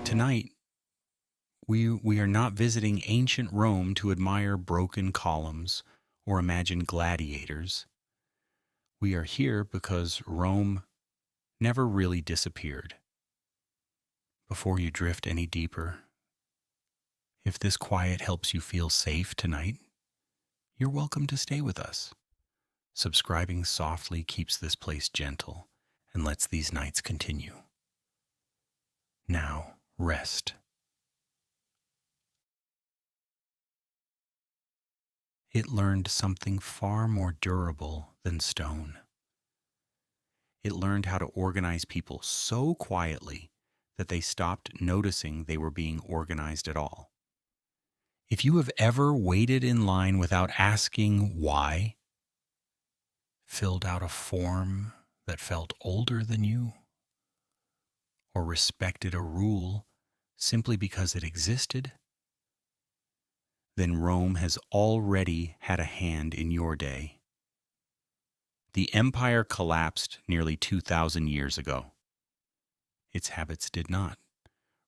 Tonight, we are not visiting ancient Rome to admire broken columns or imagine gladiators. We are here because Rome never really disappeared. Before you drift any deeper, if this quiet helps you feel safe tonight, you're welcome to stay with us. Subscribing softly keeps this place gentle and lets these nights continue. Now, rest. It learned something far more durable than stone. It learned how to organize people so quietly that they stopped noticing they were being organized at all. If you have ever waited in line without asking why, filled out a form that felt older than you, or respected a rule simply because it existed, then Rome has already had a hand in your day. The empire collapsed nearly 2,000 years ago. Its habits did not.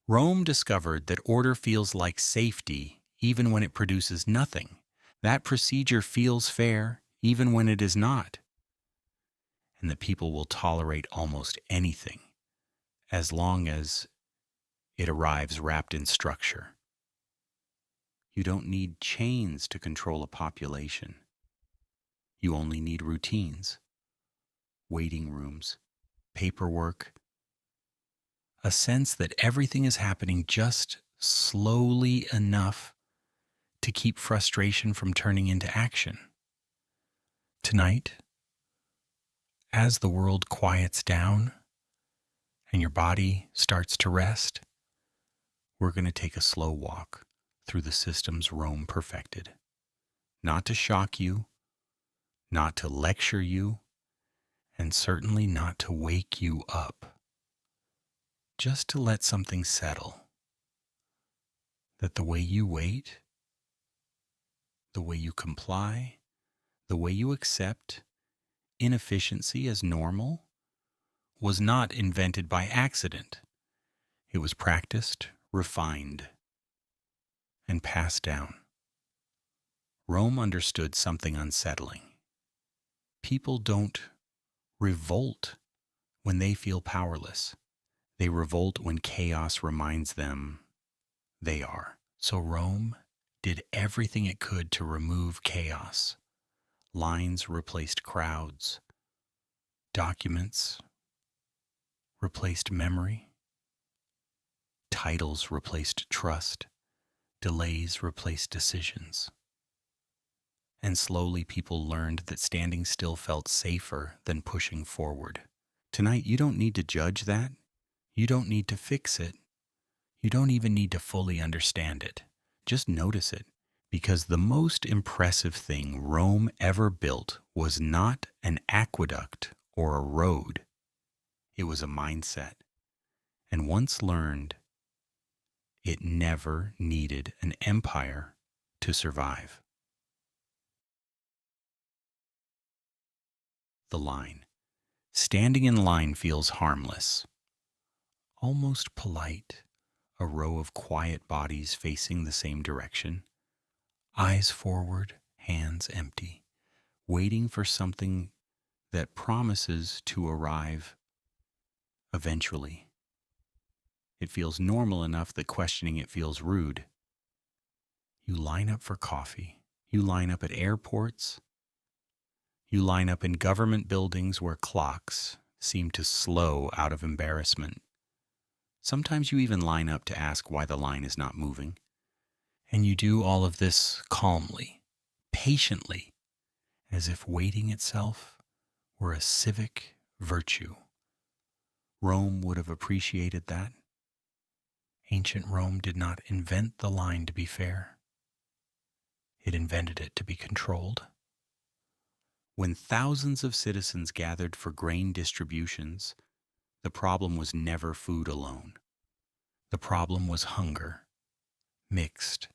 Rome discovered that order feels like safety even when it produces nothing. That procedure feels fair even when it is not. And that people will tolerate almost anything as long as it arrives wrapped in structure. You don't need chains to control a population. You only need routines, waiting rooms, paperwork, a sense that everything is happening just slowly enough to keep frustration from turning into action. Tonight, as the world quiets down and your body starts to rest, we're going to take a slow walk through the systems Rome perfected. Not to shock you, not to lecture you, and certainly not to wake you up. Just to let something settle. That the way you wait, the way you comply, the way you accept inefficiency as normal was not invented by accident. It was practiced, refined, and passed down. Rome understood something unsettling. People don't revolt when they feel powerless. They revolt when chaos reminds them they are. So Rome did everything it could to remove chaos. Lines replaced crowds. Documents replaced memory. Titles replaced trust. Delays replaced decisions. And slowly people learned that standing still felt safer than pushing forward. Tonight, you don't need to judge that. You don't need to fix it. You don't even need to fully understand it. Just notice it. Because the most impressive thing Rome ever built was not an aqueduct or a road. It was a mindset. And once learned, it never needed an empire to survive. The line. Standing in line feels harmless, almost polite. A row of quiet bodies facing the same direction, eyes forward, hands empty, waiting for something that promises to arrive eventually. It feels normal enough that questioning it feels rude. You line up for coffee. You line up at airports. You line up in government buildings where clocks seem to slow out of embarrassment. Sometimes you even line up to ask why the line is not moving. And you do all of this calmly, patiently, as if waiting itself were a civic virtue. Rome would have appreciated that. Ancient Rome did not invent the line to be fair. It invented it to be controlled. When thousands of citizens gathered for grain distributions, the problem was never food alone. The problem was hunger, mixed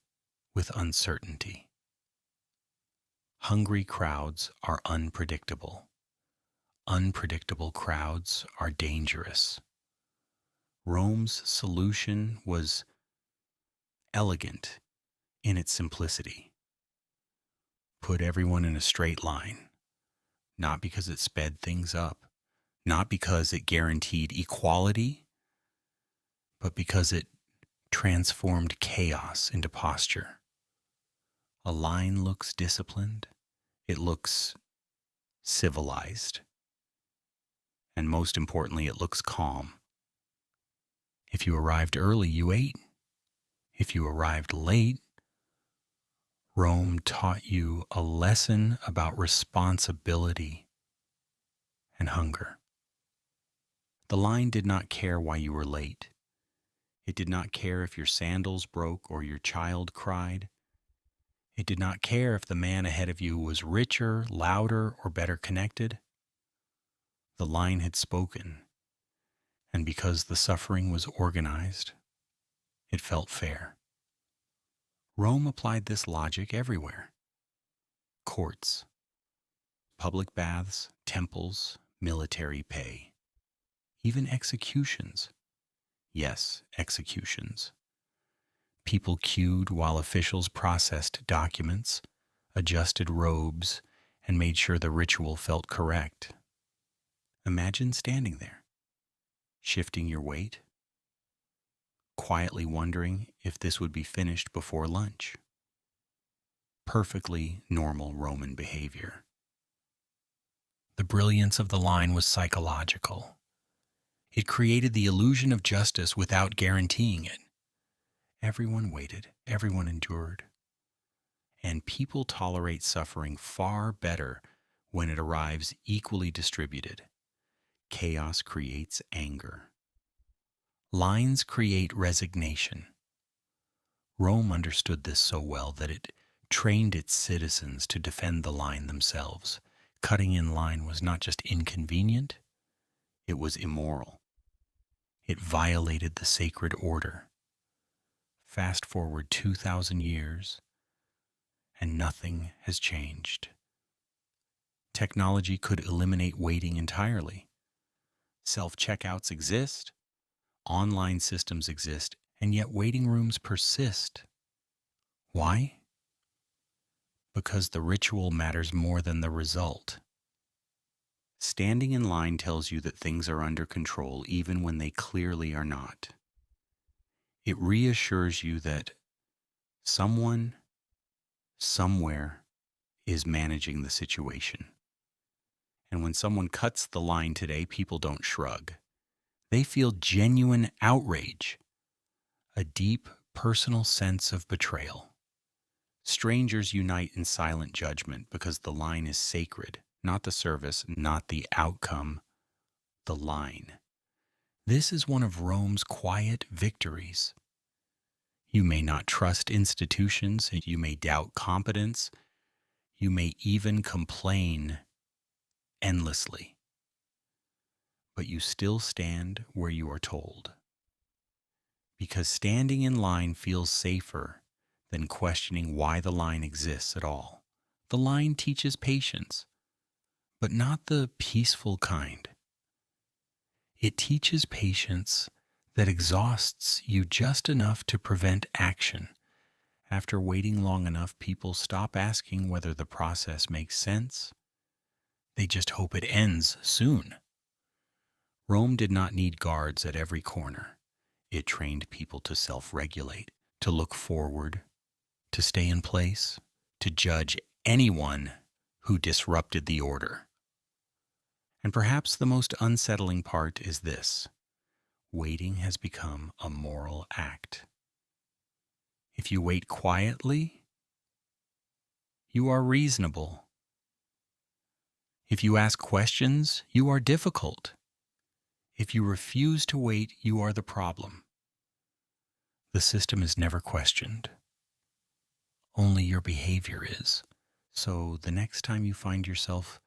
with uncertainty. Hungry crowds are unpredictable. Unpredictable crowds are dangerous. Rome's solution was elegant in its simplicity. Put everyone in a straight line, not because it sped things up, not because it guaranteed equality, but because it transformed chaos into posture. A line looks disciplined, it looks civilized, and most importantly, it looks calm. If you arrived early, you ate. If you arrived late, Rome taught you a lesson about responsibility and hunger. The line did not care why you were late. It did not care if your sandals broke or your child cried. It did not care if the man ahead of you was richer, louder, or better connected. The line had spoken, and because the suffering was organized, it felt fair. Rome applied this logic everywhere. Courts, public baths, temples, military pay, even executions. Yes, executions. People queued while officials processed documents, adjusted robes, and made sure the ritual felt correct. Imagine standing there, shifting your weight, quietly wondering if this would be finished before lunch. Perfectly normal Roman behavior. The brilliance of the line was psychological. It created the illusion of justice without guaranteeing it. Everyone waited, everyone endured. And people tolerate suffering far better when it arrives equally distributed. Chaos creates anger. Lines create resignation. Rome understood this so well that it trained its citizens to defend the line themselves. Cutting in line was not just inconvenient, it was immoral. It violated the sacred order. Fast forward 2,000 years, and nothing has changed. Technology could eliminate waiting entirely. Self-checkouts exist, online systems exist, and yet waiting rooms persist. Why? Because the ritual matters more than the result. Standing in line tells you that things are under control even when they clearly are not. It reassures you that someone, somewhere, is managing the situation. And when someone cuts the line today, people don't shrug. They feel genuine outrage, a deep personal sense of betrayal. Strangers unite in silent judgment because the line is sacred, not the service, not the outcome, the line. This is one of Rome's quiet victories. You may not trust institutions, you may doubt competence, you may even complain endlessly, but you still stand where you are told. Because standing in line feels safer than questioning why the line exists at all. The line teaches patience, but not the peaceful kind. It teaches patience that exhausts you just enough to prevent action. After waiting long enough, people stop asking whether the process makes sense. They just hope it ends soon. Rome did not need guards at every corner. It trained people to self-regulate, to look forward, to stay in place, to judge anyone who disrupted the order. And perhaps the most unsettling part is this: waiting has become a moral act. If you wait quietly, you are reasonable. If you ask questions, you are difficult. If you refuse to wait, you are the problem. The system is never questioned. Only your behavior is. So the next time you find yourself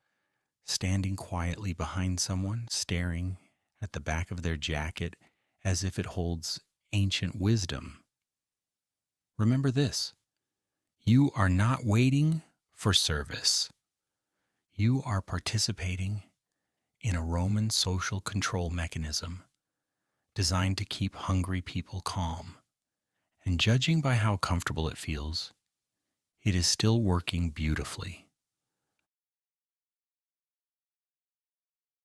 standing quietly behind someone, staring at the back of their jacket as if it holds ancient wisdom, remember this: you are not waiting for service. You are participating in a Roman social control mechanism designed to keep hungry people calm. And judging by how comfortable it feels, it is still working beautifully.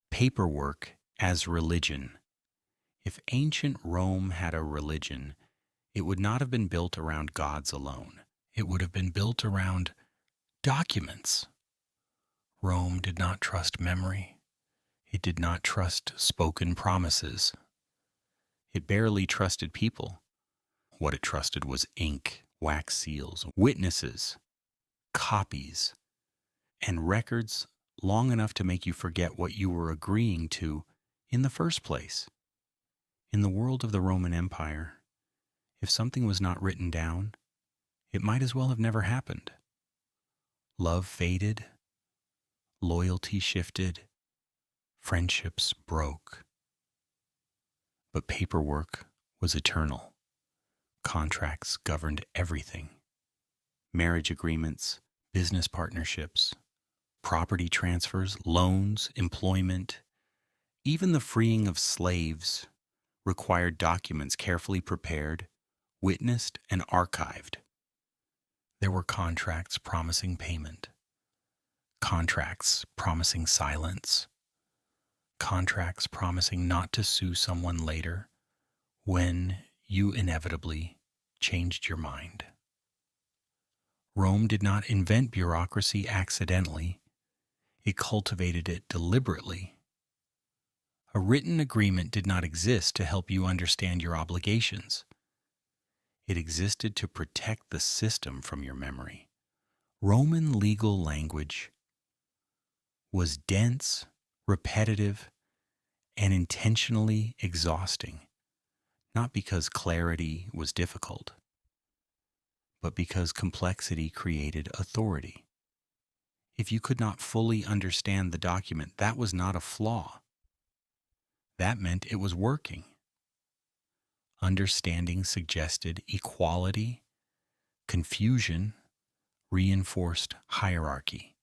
Paperwork as religion. If ancient Rome had a religion, it would not have been built around gods alone. It would have been built around documents. Rome did not trust memory. It did not trust spoken promises. It barely trusted people. What it trusted was ink, wax seals, witnesses, copies, and records long enough to make you forget what you were agreeing to in the first place. In the world of the Roman Empire, if something was not written down, it might as well have never happened. Love faded, loyalty shifted, friendships broke. But paperwork was eternal. Contracts governed everything. Marriage agreements, business partnerships, property transfers, loans, employment, even the freeing of slaves required documents carefully prepared, witnessed, and archived. There were contracts promising payment, contracts promising silence, contracts promising not to sue someone later when you inevitably changed your mind. Rome did not invent bureaucracy accidentally. It cultivated it deliberately. A written agreement did not exist to help you understand your obligations. It existed to protect the system from your memory. Roman legal language was dense, repetitive, and intentionally exhausting, not because clarity was difficult, but because complexity created authority. If you could not fully understand the document, that was not a flaw. That meant it was working. Understanding suggested equality, confusion reinforced hierarchy.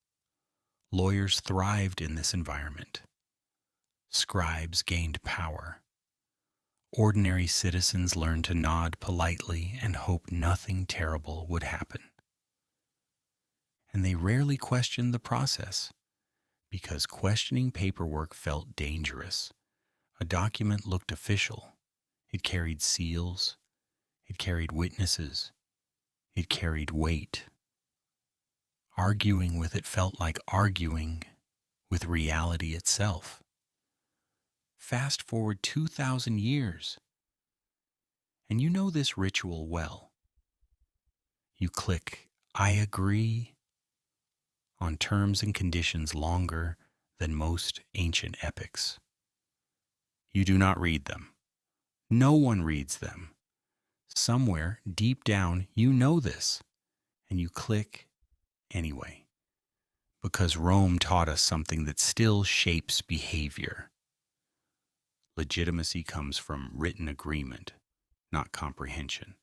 Lawyers thrived in this environment. Scribes gained power. Ordinary citizens learned to nod politely and hope nothing terrible would happen. And they rarely questioned the process, because questioning paperwork felt dangerous. A document looked official. It carried seals. It carried witnesses. It carried weight. Arguing with it felt like arguing with reality itself. Fast forward 2,000 years, and you know this ritual well. You click, "I agree," on terms and conditions longer than most ancient epics. You do not read them. No one reads them. Somewhere deep down, you know this, and you click anyway, because Rome taught us something that still shapes behavior. Legitimacy comes from written agreement, not comprehension.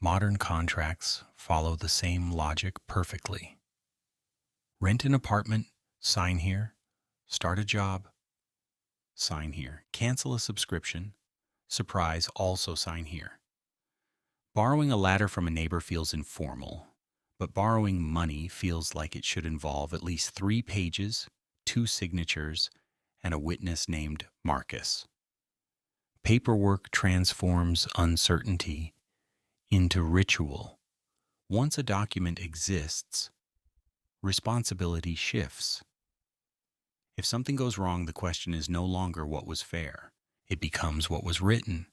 Modern contracts follow the same logic perfectly. Rent an apartment, sign here. Start a job, sign here. Cancel a subscription, surprise, also sign here. Borrowing a ladder from a neighbor feels informal, but borrowing money feels like it should involve at least 3 pages, 2 signatures, and a witness named Marcus. Paperwork transforms uncertainty into ritual. Once a document exists, responsibility shifts. If something goes wrong, the question is no longer what was fair. It becomes what was written.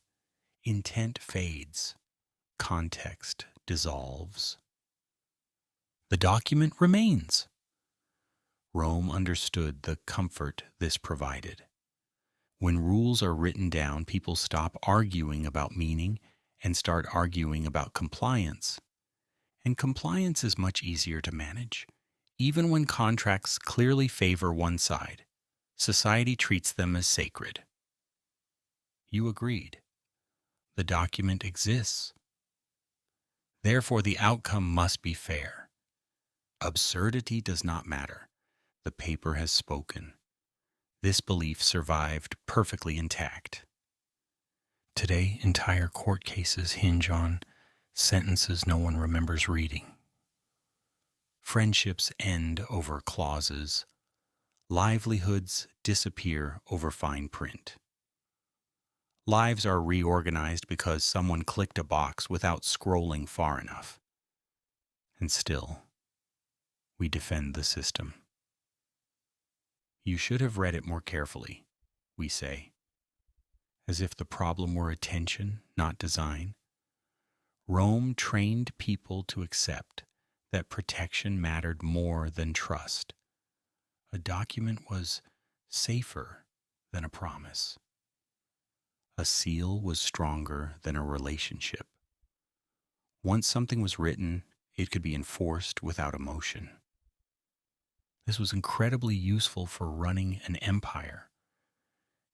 Intent fades. Context dissolves. The document remains. Rome understood the comfort this provided. When rules are written down, people stop arguing about meaning and start arguing about compliance. And compliance is much easier to manage. Even when contracts clearly favor one side, society treats them as sacred. You agreed. The document exists. Therefore, the outcome must be fair. Absurdity does not matter. The paper has spoken. This belief survived perfectly intact. Today, entire court cases hinge on sentences no one remembers reading. Friendships end over clauses. Livelihoods disappear over fine print. Lives are reorganized because someone clicked a box without scrolling far enough. And still, we defend the system. You should have read it more carefully, we say, as if the problem were attention, not design. Rome trained people to accept that protection mattered more than trust. A document was safer than a promise. A seal was stronger than a relationship. Once something was written, it could be enforced without emotion. This was incredibly useful for running an empire.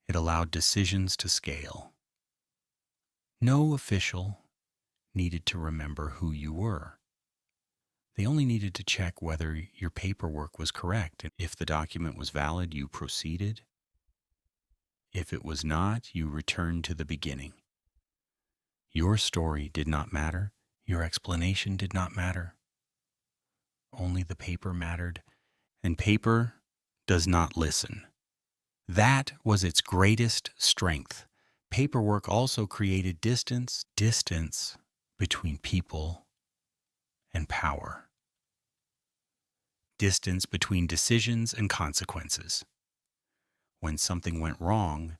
It allowed decisions to scale. No official needed to remember who you were. They only needed to check whether your paperwork was correct. And if the document was valid, you proceeded. If it was not, you returned to the beginning. Your story did not matter. Your explanation did not matter. Only the paper mattered, and paper does not listen. That was its greatest strength. Paperwork also created distance between people and power. Distance between decisions and consequences. When something went wrong,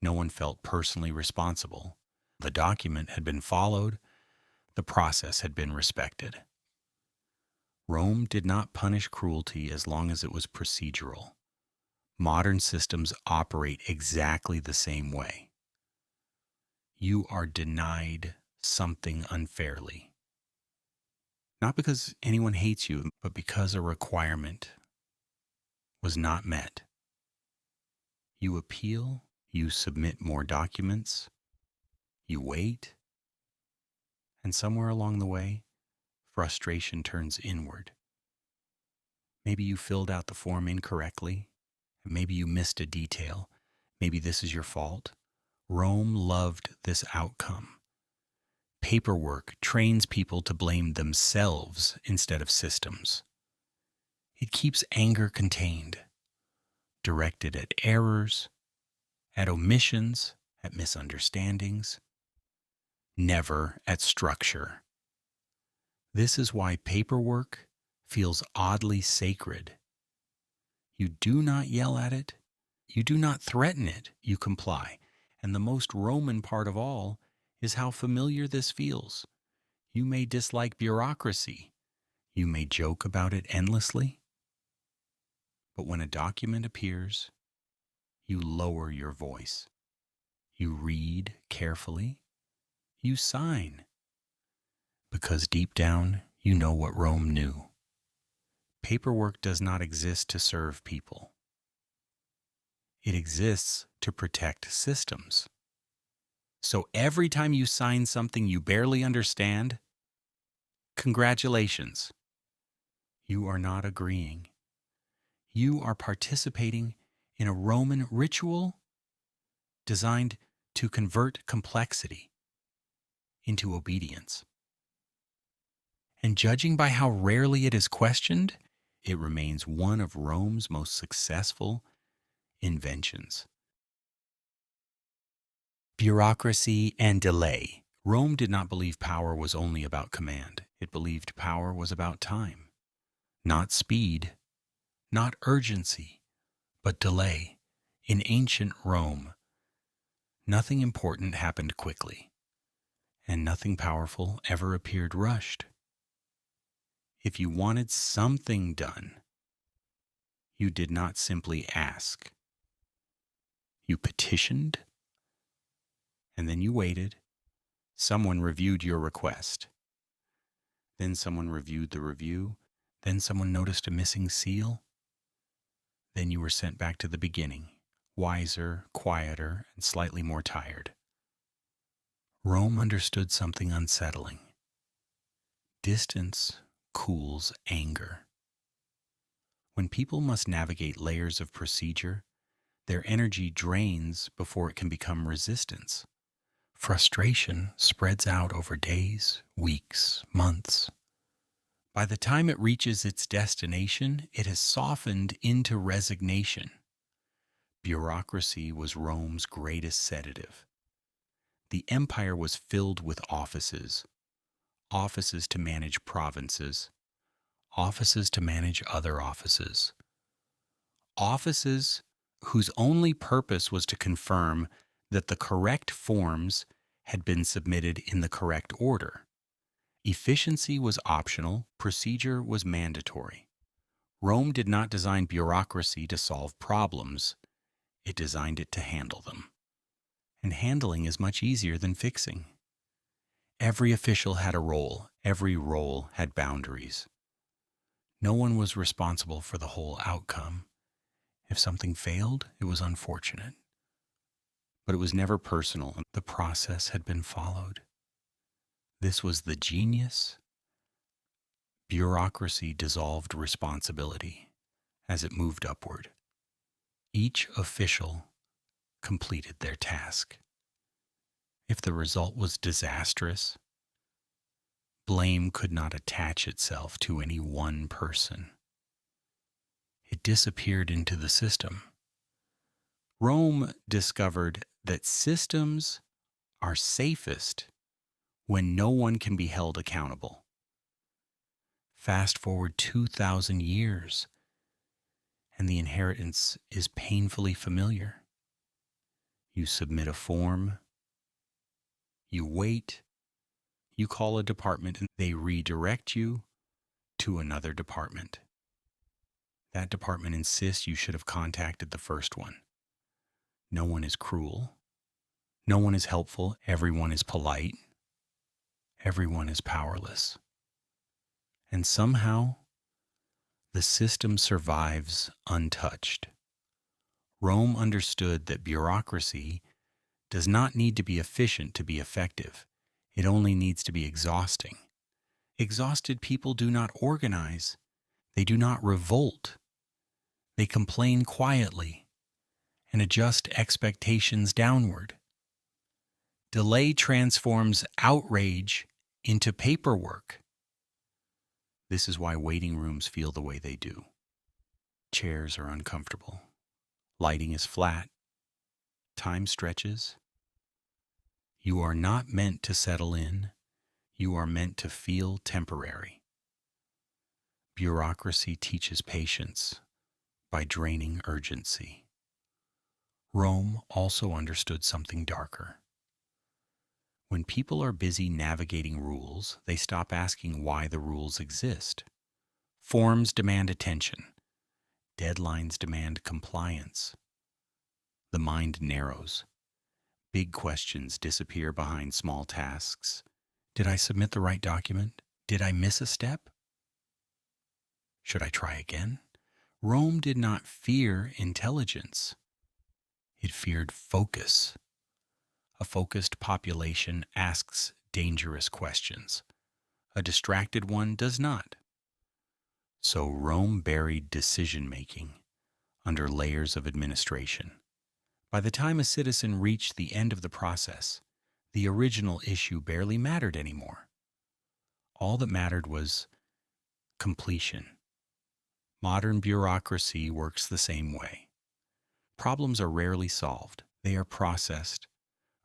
no one felt personally responsible. The document had been followed, the process had been respected. Rome did not punish cruelty as long as it was procedural. Modern systems operate exactly the same way. You are denied something unfairly. Not because anyone hates you, but because a requirement was not met. You appeal, you submit more documents, you wait, and somewhere along the way, frustration turns inward. Maybe you filled out the form incorrectly. Maybe you missed a detail. Maybe this is your fault. Rome loved this outcome. Paperwork trains people to blame themselves instead of systems. It keeps anger contained, directed at errors, at omissions, at misunderstandings, never at structure. This is why paperwork feels oddly sacred. You do not yell at it. You do not threaten it. You comply. And the most Roman part of all is how familiar this feels. You may dislike bureaucracy. You may joke about it endlessly. But when a document appears, you lower your voice. You read carefully. You sign. Because deep down, you know what Rome knew. Paperwork does not exist to serve people. It exists to protect systems. So every time you sign something you barely understand, congratulations. You are not agreeing. You are participating in a Roman ritual designed to convert complexity into obedience. And judging by how rarely it is questioned, it remains one of Rome's most successful inventions. Bureaucracy and delay. Rome did not believe power was only about command. It believed power was about time. Not speed, not urgency, but delay. In ancient Rome, nothing important happened quickly, and nothing powerful ever appeared rushed. If you wanted something done, you did not simply ask. You petitioned, and then you waited. Someone reviewed your request. Then someone reviewed the review. Then someone noticed a missing seal. Then you were sent back to the beginning, wiser, quieter, and slightly more tired. Rome understood something unsettling. Distance cools anger. When people must navigate layers of procedure, their energy drains before it can become resistance. Frustration spreads out over days, weeks, months. By the time it reaches its destination, it has softened into resignation. Bureaucracy was Rome's greatest sedative. The empire was filled with offices, offices to manage provinces, offices to manage other offices, offices whose only purpose was to confirm that the correct forms had been submitted in the correct order. Efficiency was optional, procedure was mandatory. Rome did not design bureaucracy to solve problems, it designed it to handle them. And handling is much easier than fixing. Every official had a role, every role had boundaries. No one was responsible for the whole outcome. If something failed, it was unfortunate. But it was never personal, and the process had been followed. This was the genius. Bureaucracy dissolved responsibility as it moved upward. Each official completed their task. If the result was disastrous, blame could not attach itself to any one person. It disappeared into the system. Rome discovered that systems are safest when no one can be held accountable. Fast forward 2,000 years, and the inheritance is painfully familiar. You submit a form, you wait, you call a department, and they redirect you to another department. That department insists you should have contacted the first one. No one is cruel. No one is helpful. Everyone is polite. Everyone is powerless. And somehow, the system survives untouched. Rome understood that bureaucracy does not need to be efficient to be effective. It only needs to be exhausting. Exhausted people do not organize. They do not revolt. They complain quietly and adjust expectations downward. Delay transforms outrage into paperwork. This is why waiting rooms feel the way they do. Chairs are uncomfortable. Lighting is flat. Time stretches. You are not meant to settle in. You are meant to feel temporary. Bureaucracy teaches patience by draining urgency. Rome also understood something darker. When people are busy navigating rules, they stop asking why the rules exist. Forms demand attention. Deadlines demand compliance. The mind narrows. Big questions disappear behind small tasks. Did I submit the right document? Did I miss a step? Should I try again? Rome did not fear intelligence. It feared focus. A focused population asks dangerous questions. A distracted one does not. So Rome buried decision-making under layers of administration. By the time a citizen reached the end of the process, the original issue barely mattered anymore. All that mattered was completion. Modern bureaucracy works the same way. Problems are rarely solved. They are processed.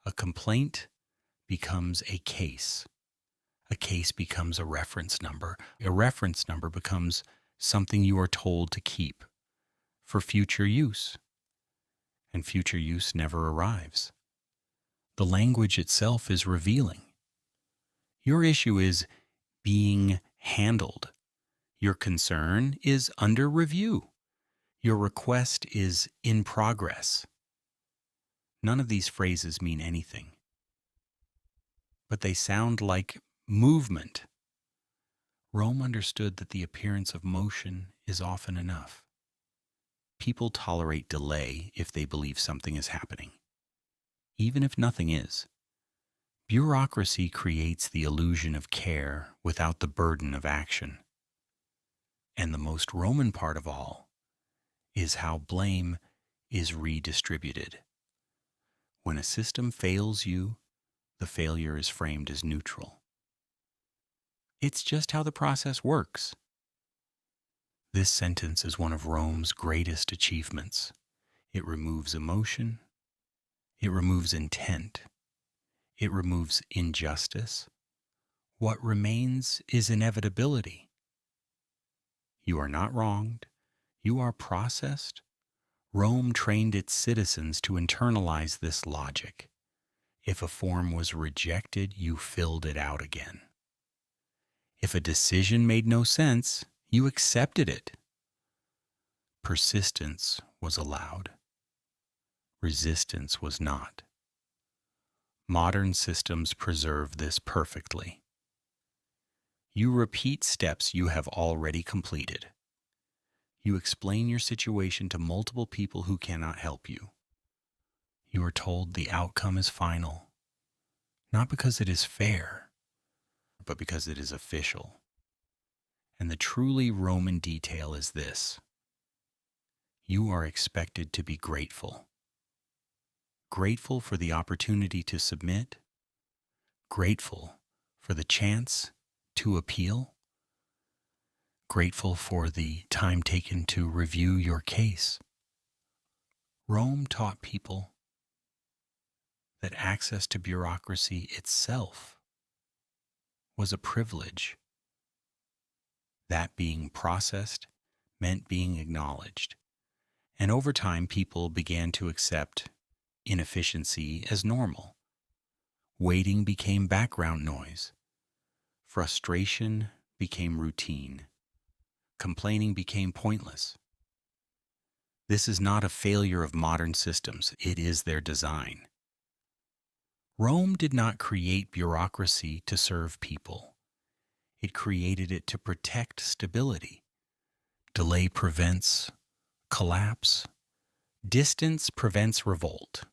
A complaint becomes a case. A case becomes a reference number. A reference number becomes something you are told to keep for future use. And future use never arrives. The language itself is revealing. Your issue is being handled. Your concern is under review. Your request is in progress. None of these phrases mean anything, but they sound like movement. Rome understood that the appearance of motion is often enough. People tolerate delay if they believe something is happening, even if nothing is. Bureaucracy creates the illusion of care without the burden of action. And the most Roman part of all is how blame is redistributed. When a system fails you, the failure is framed as neutral. It's just how the process works. This sentence is one of Rome's greatest achievements. It removes emotion. It removes intent. It removes injustice. What remains is inevitability. You are not wronged. You are processed. Rome trained its citizens to internalize this logic. If a form was rejected, you filled it out again. If a decision made no sense, you accepted it. Persistence was allowed. Resistance was not. Modern systems preserve this perfectly. You repeat steps you have already completed. You explain your situation to multiple people who cannot help you. You are told the outcome is final, not because it is fair, but because it is official. And the truly Roman detail is this: you are expected to be grateful. Grateful for the opportunity to submit, grateful for the chance to appeal, grateful for the time taken to review your case. Rome taught people that access to bureaucracy itself was a privilege. That being processed meant being acknowledged. And over time, people began to accept inefficiency as normal. Waiting became background noise. Frustration became routine. Complaining became pointless. This is not a failure of modern systems. It is their design. Rome did not create bureaucracy to serve people. It created it to protect stability. Delay prevents collapse. Distance prevents revolt.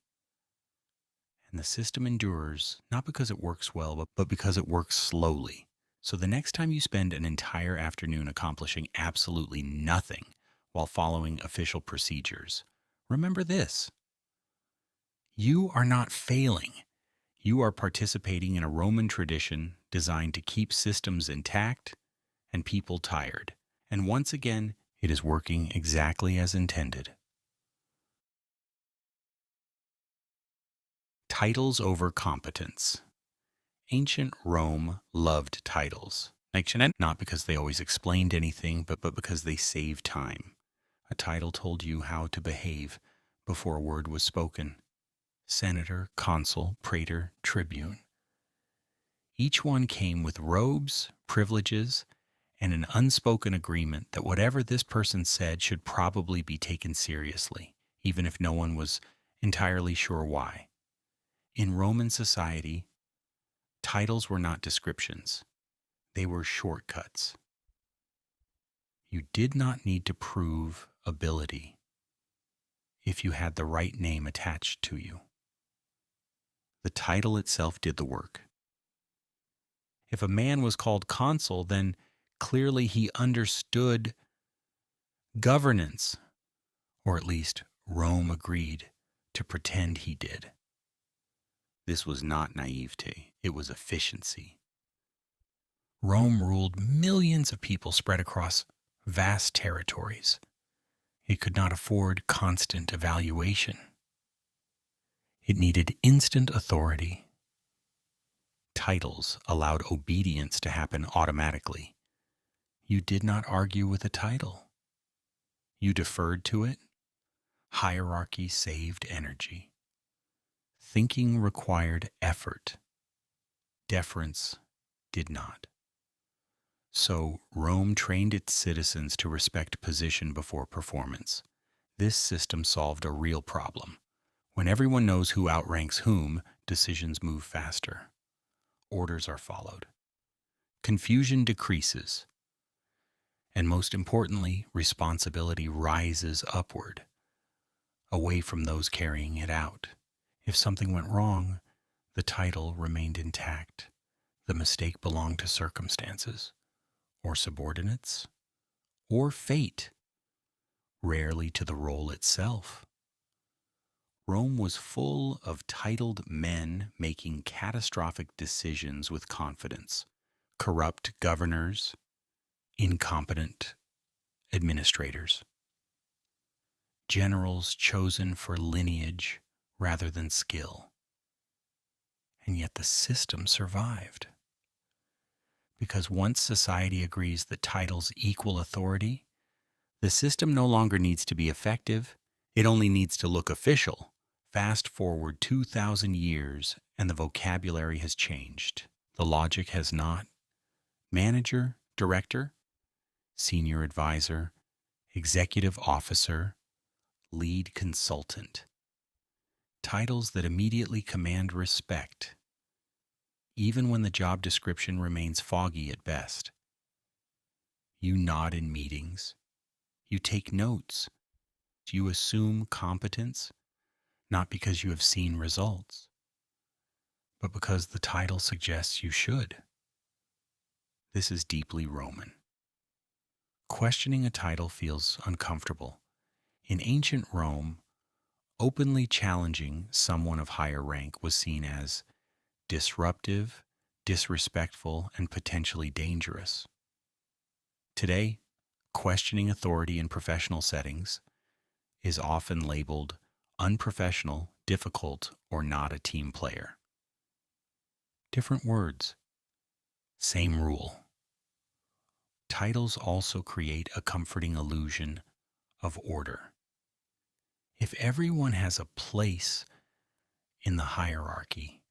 And the system endures not because it works well, but because it works slowly. So the next time you spend an entire afternoon accomplishing absolutely nothing while following official procedures, remember this: you are not failing. You are participating in a Roman tradition designed to keep systems intact and people tired. And once again, it is working exactly as intended. Titles over competence. Ancient Rome loved titles. Not because they always explained anything, but because they saved time. A title told you how to behave before a word was spoken. Senator, consul, praetor, tribune. Each one came with robes, privileges, and an unspoken agreement that whatever this person said should probably be taken seriously, even if no one was entirely sure why. In Roman society, titles were not descriptions. They were shortcuts. You did not need to prove ability if you had the right name attached to you. The title itself did the work. If a man was called consul, then clearly he understood governance, or at least Rome agreed to pretend he did. This was not naivete, it was efficiency. Rome ruled millions of people spread across vast territories. It could not afford constant evaluation. It needed instant authority. Titles allowed obedience to happen automatically. You did not argue with a title. You deferred to it. Hierarchy saved energy. Thinking required effort. Deference did not. So Rome trained its citizens to respect position before performance. This system solved a real problem. When everyone knows who outranks whom, decisions move faster. Orders are followed. Confusion decreases. And most importantly, responsibility rises upward, away from those carrying it out. If something went wrong, the title remained intact. The mistake belonged to circumstances, or subordinates, or fate, rarely to the role itself. Rome was full of titled men making catastrophic decisions with confidence, corrupt governors, incompetent administrators, generals chosen for lineage rather than skill. And yet the system survived. Because once society agrees that titles equal authority, the system no longer needs to be effective, it only needs to look official. Fast forward 2,000 years and the vocabulary has changed. The logic has not. Manager, director, senior advisor, executive officer, lead consultant. Titles that immediately command respect, even when the job description remains foggy at best. You nod in meetings. You take notes. You assume competence, not because you have seen results, but because the title suggests you should. This is deeply Roman. Questioning a title feels uncomfortable. In ancient Rome, openly challenging someone of higher rank was seen as disruptive, disrespectful, and potentially dangerous. Today, questioning authority in professional settings is often labeled unprofessional, difficult, or not a team player. Different words, same rule. Titles also create a comforting illusion of order. If everyone has a place in the hierarchy,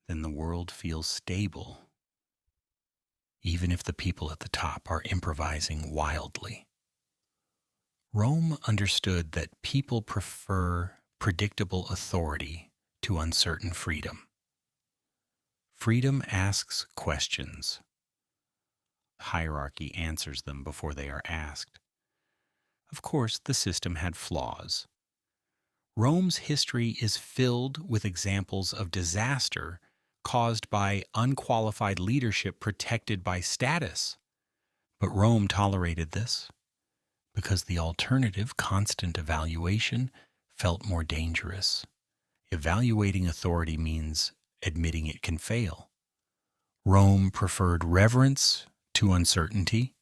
then the world feels stable, even if the people at the top are improvising wildly. Rome understood that people prefer predictable authority to uncertain freedom. Freedom asks questions. Hierarchy answers them before they are asked. Of course, the system had flaws. Rome's history is filled with examples of disaster caused by unqualified leadership protected by status. But Rome tolerated this because the alternative, constant evaluation, felt more dangerous. Evaluating authority means admitting it can fail. Rome preferred reverence to uncertainty.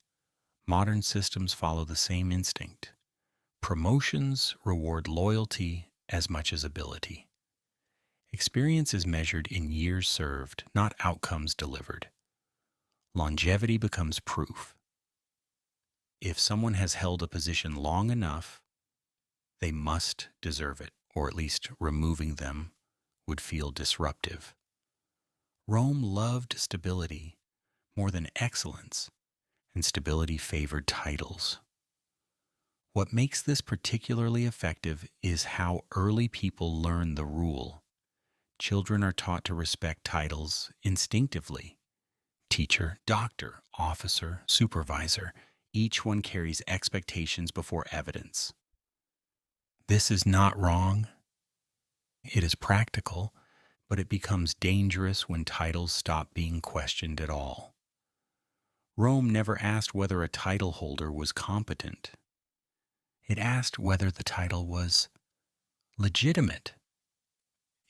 Modern systems follow the same instinct. Promotions reward loyalty as much as ability. Experience is measured in years served, not outcomes delivered. Longevity becomes proof. If someone has held a position long enough, they must deserve it, or at least removing them would feel disruptive. Rome loved stability more than excellence, and stability favored titles. What makes this particularly effective is how early people learn the rule. Children are taught to respect titles instinctively. Teacher, doctor, officer, supervisor, each one carries expectations before evidence. This is not wrong. It is practical, but it becomes dangerous when titles stop being questioned at all. Rome never asked whether a title holder was competent. It asked whether the title was legitimate.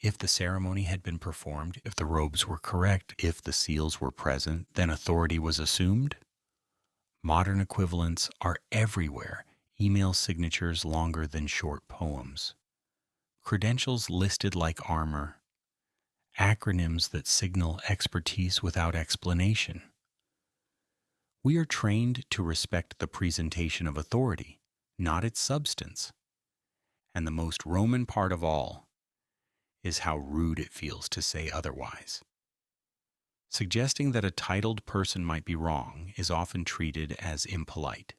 If the ceremony had been performed, if the robes were correct, if the seals were present, then authority was assumed. Modern equivalents are everywhere, email signatures longer than short poems, credentials listed like armor, acronyms that signal expertise without explanation. We are trained to respect the presentation of authority, not its substance. And the most Roman part of all is how rude it feels to say otherwise. Suggesting that a titled person might be wrong is often treated as impolite,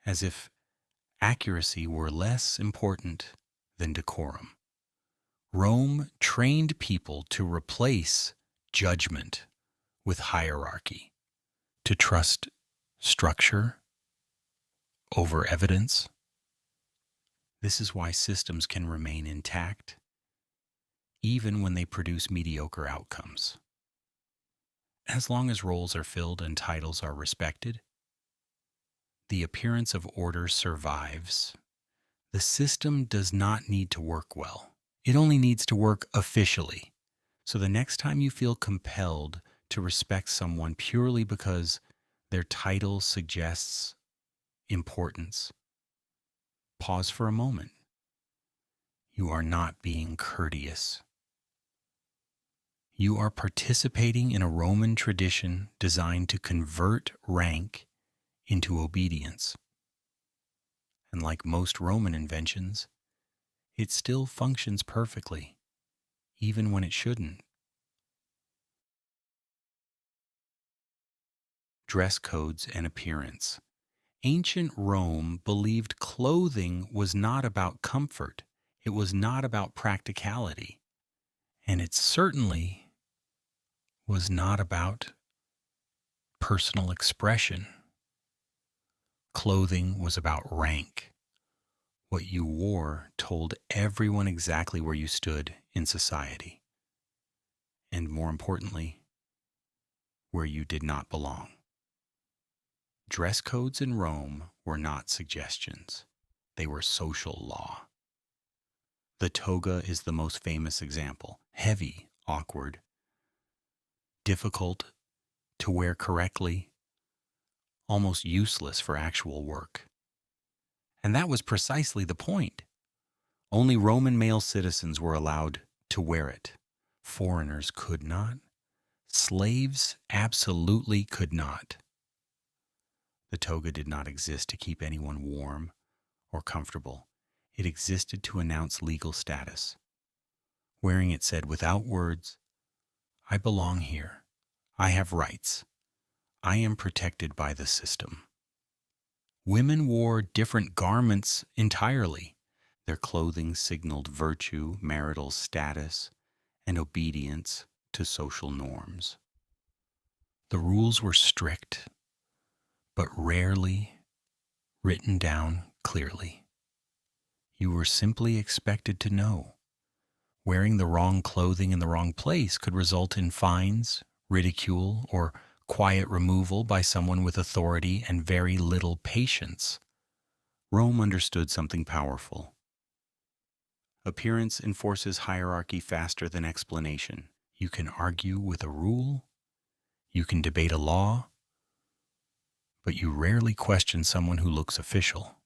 as if accuracy were less important than decorum. Rome trained people to replace judgment with hierarchy, to trust structure over evidence. This is why systems can remain intact, even when they produce mediocre outcomes. As long as roles are filled and titles are respected, the appearance of order survives. The system does not need to work well. It only needs to work officially. So the next time you feel compelled to respect someone purely because their title suggests importance, pause for a moment. You are not being courteous. You are participating in a Roman tradition designed to convert rank into obedience. And like most Roman inventions, it still functions perfectly, even when it shouldn't. Dress codes and appearance. Ancient Rome believed clothing was not about comfort. It was not about practicality. And it certainly was not about personal expression. Clothing was about rank. What you wore told everyone exactly where you stood in society. And more importantly, where you did not belong. Dress codes in Rome were not suggestions. They were social law. The toga is the most famous example. Heavy, awkward, difficult to wear correctly, almost useless for actual work. And that was precisely the point. Only Roman male citizens were allowed to wear it. Foreigners could not. Slaves absolutely could not. The toga did not exist to keep anyone warm or comfortable. It existed to announce legal status. Wearing it said without words, I belong here. I have rights. I am protected by the system. Women wore different garments entirely. Their clothing signaled virtue, marital status, and obedience to social norms. The rules were strict, but rarely written down clearly. You were simply expected to know. Wearing the wrong clothing in the wrong place could result in fines, ridicule, or quiet removal by someone with authority and very little patience. Rome understood something powerful. Appearance enforces hierarchy faster than explanation. You can argue with a rule, you can debate a law, but you rarely question someone who looks official.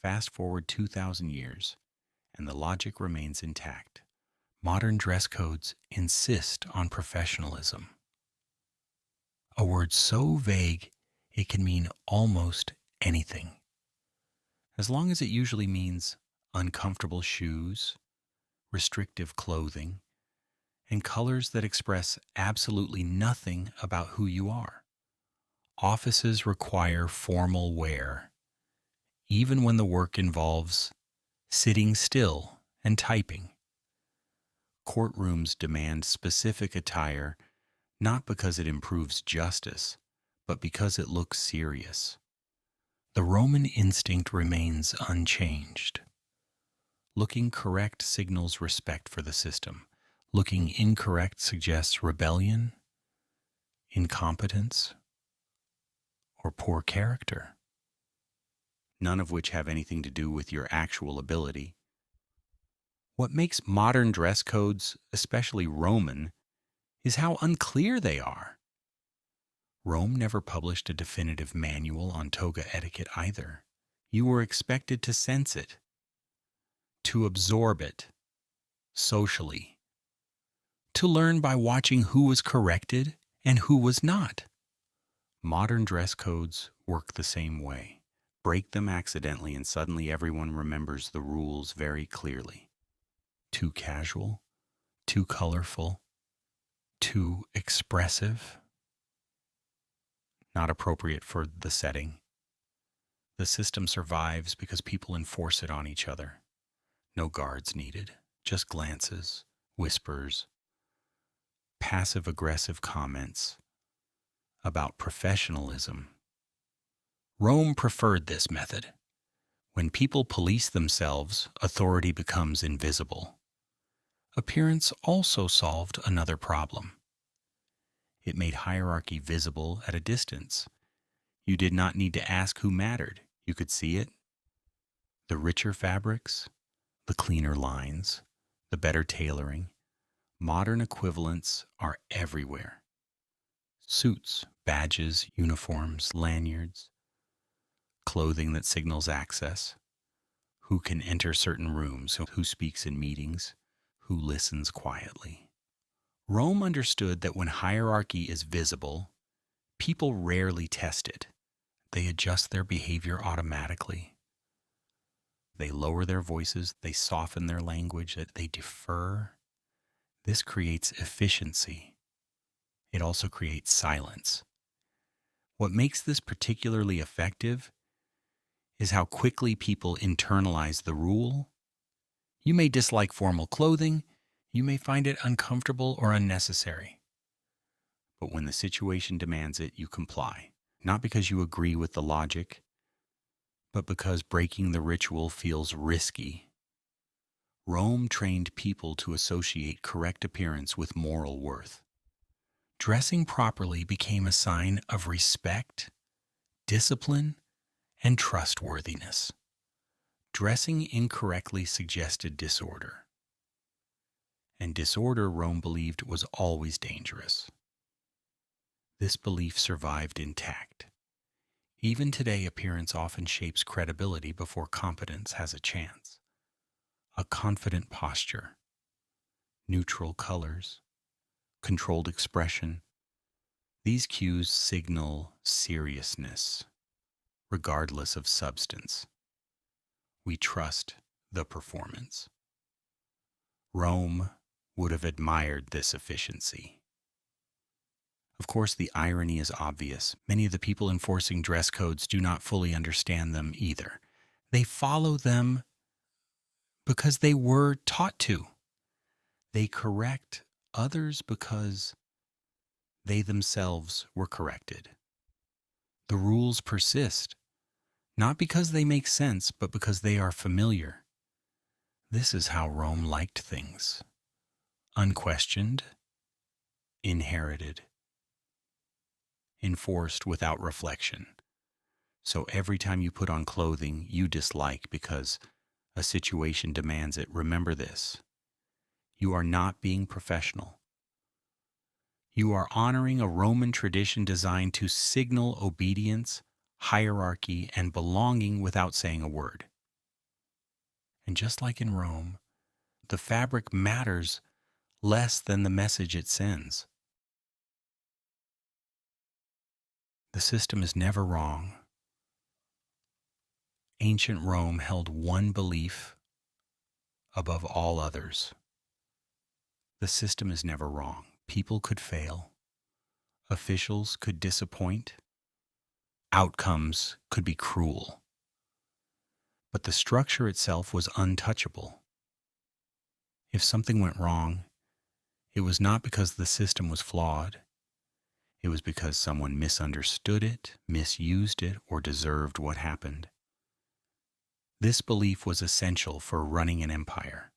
Fast forward 2,000 years, and the logic remains intact. Modern dress codes insist on professionalism. A word so vague it can mean almost anything. As long as it usually means uncomfortable shoes, restrictive clothing, and colors that express absolutely nothing about who you are. Offices require formal wear, even when the work involves sitting still and typing. Courtrooms demand specific attire not because it improves justice, but because it looks serious. The Roman instinct remains unchanged. Looking correct signals respect for the system. Looking incorrect suggests rebellion, incompetence, or poor character, none of which have anything to do with your actual ability. What makes modern dress codes, especially Roman, is how unclear they are. Rome never published a definitive manual on toga etiquette either. You were expected to sense it, to absorb it, socially, to learn by watching who was corrected and who was not. Modern dress codes work the same way. Break them accidentally and suddenly everyone remembers the rules very clearly. Too casual, too colorful, too expressive, not appropriate for the setting. The system survives because people enforce it on each other. No guards needed, just glances, whispers, passive-aggressive comments about professionalism. Rome preferred this method. When people police themselves, authority becomes invisible. Appearance also solved another problem. It made hierarchy visible at a distance. You did not need to ask who mattered. You could see it. The richer fabrics, the cleaner lines, the better tailoring, modern equivalents are everywhere. Suits, badges, uniforms, lanyards, clothing that signals access, who can enter certain rooms, who speaks in meetings, who listens quietly. Rome understood that when hierarchy is visible, people rarely test it. They adjust their behavior automatically. They lower their voices, they soften their language, they defer. This creates efficiency. It also creates silence. What makes this particularly effective is how quickly people internalize the rule. You may dislike formal clothing, you may find it uncomfortable or unnecessary. But when the situation demands it, you comply. Not because you agree with the logic, but because breaking the ritual feels risky. Rome trained people to associate correct appearance with moral worth. Dressing properly became a sign of respect, discipline, and trustworthiness. Dressing incorrectly suggested disorder. And disorder, Rome believed, was always dangerous. This belief survived intact. Even today, appearance often shapes credibility before competence has a chance. A confident posture, neutral colors, controlled expression, these cues signal seriousness, regardless of substance. We trust the performance. Rome would have admired this efficiency. Of course, the irony is obvious. Many of the people enforcing dress codes do not fully understand them either. They follow them because they were taught to. They correct others because they themselves were corrected. The rules persist, not because they make sense, but because they are familiar. This is how Rome liked things. Unquestioned, inherited, enforced without reflection. So every time you put on clothing you dislike because a situation demands it, remember this: you are not being professional. You are honoring a Roman tradition designed to signal obedience, hierarchy, and belonging without saying a word. And just like in Rome, the fabric matters less than the message it sends. The system is never wrong. Ancient Rome held one belief above all others. The system is never wrong. People could fail. Officials could disappoint. Outcomes could be cruel. But the structure itself was untouchable. If something went wrong, it was not because the system was flawed. It was because someone misunderstood it, misused it, or deserved what happened. This belief was essential for running an empire.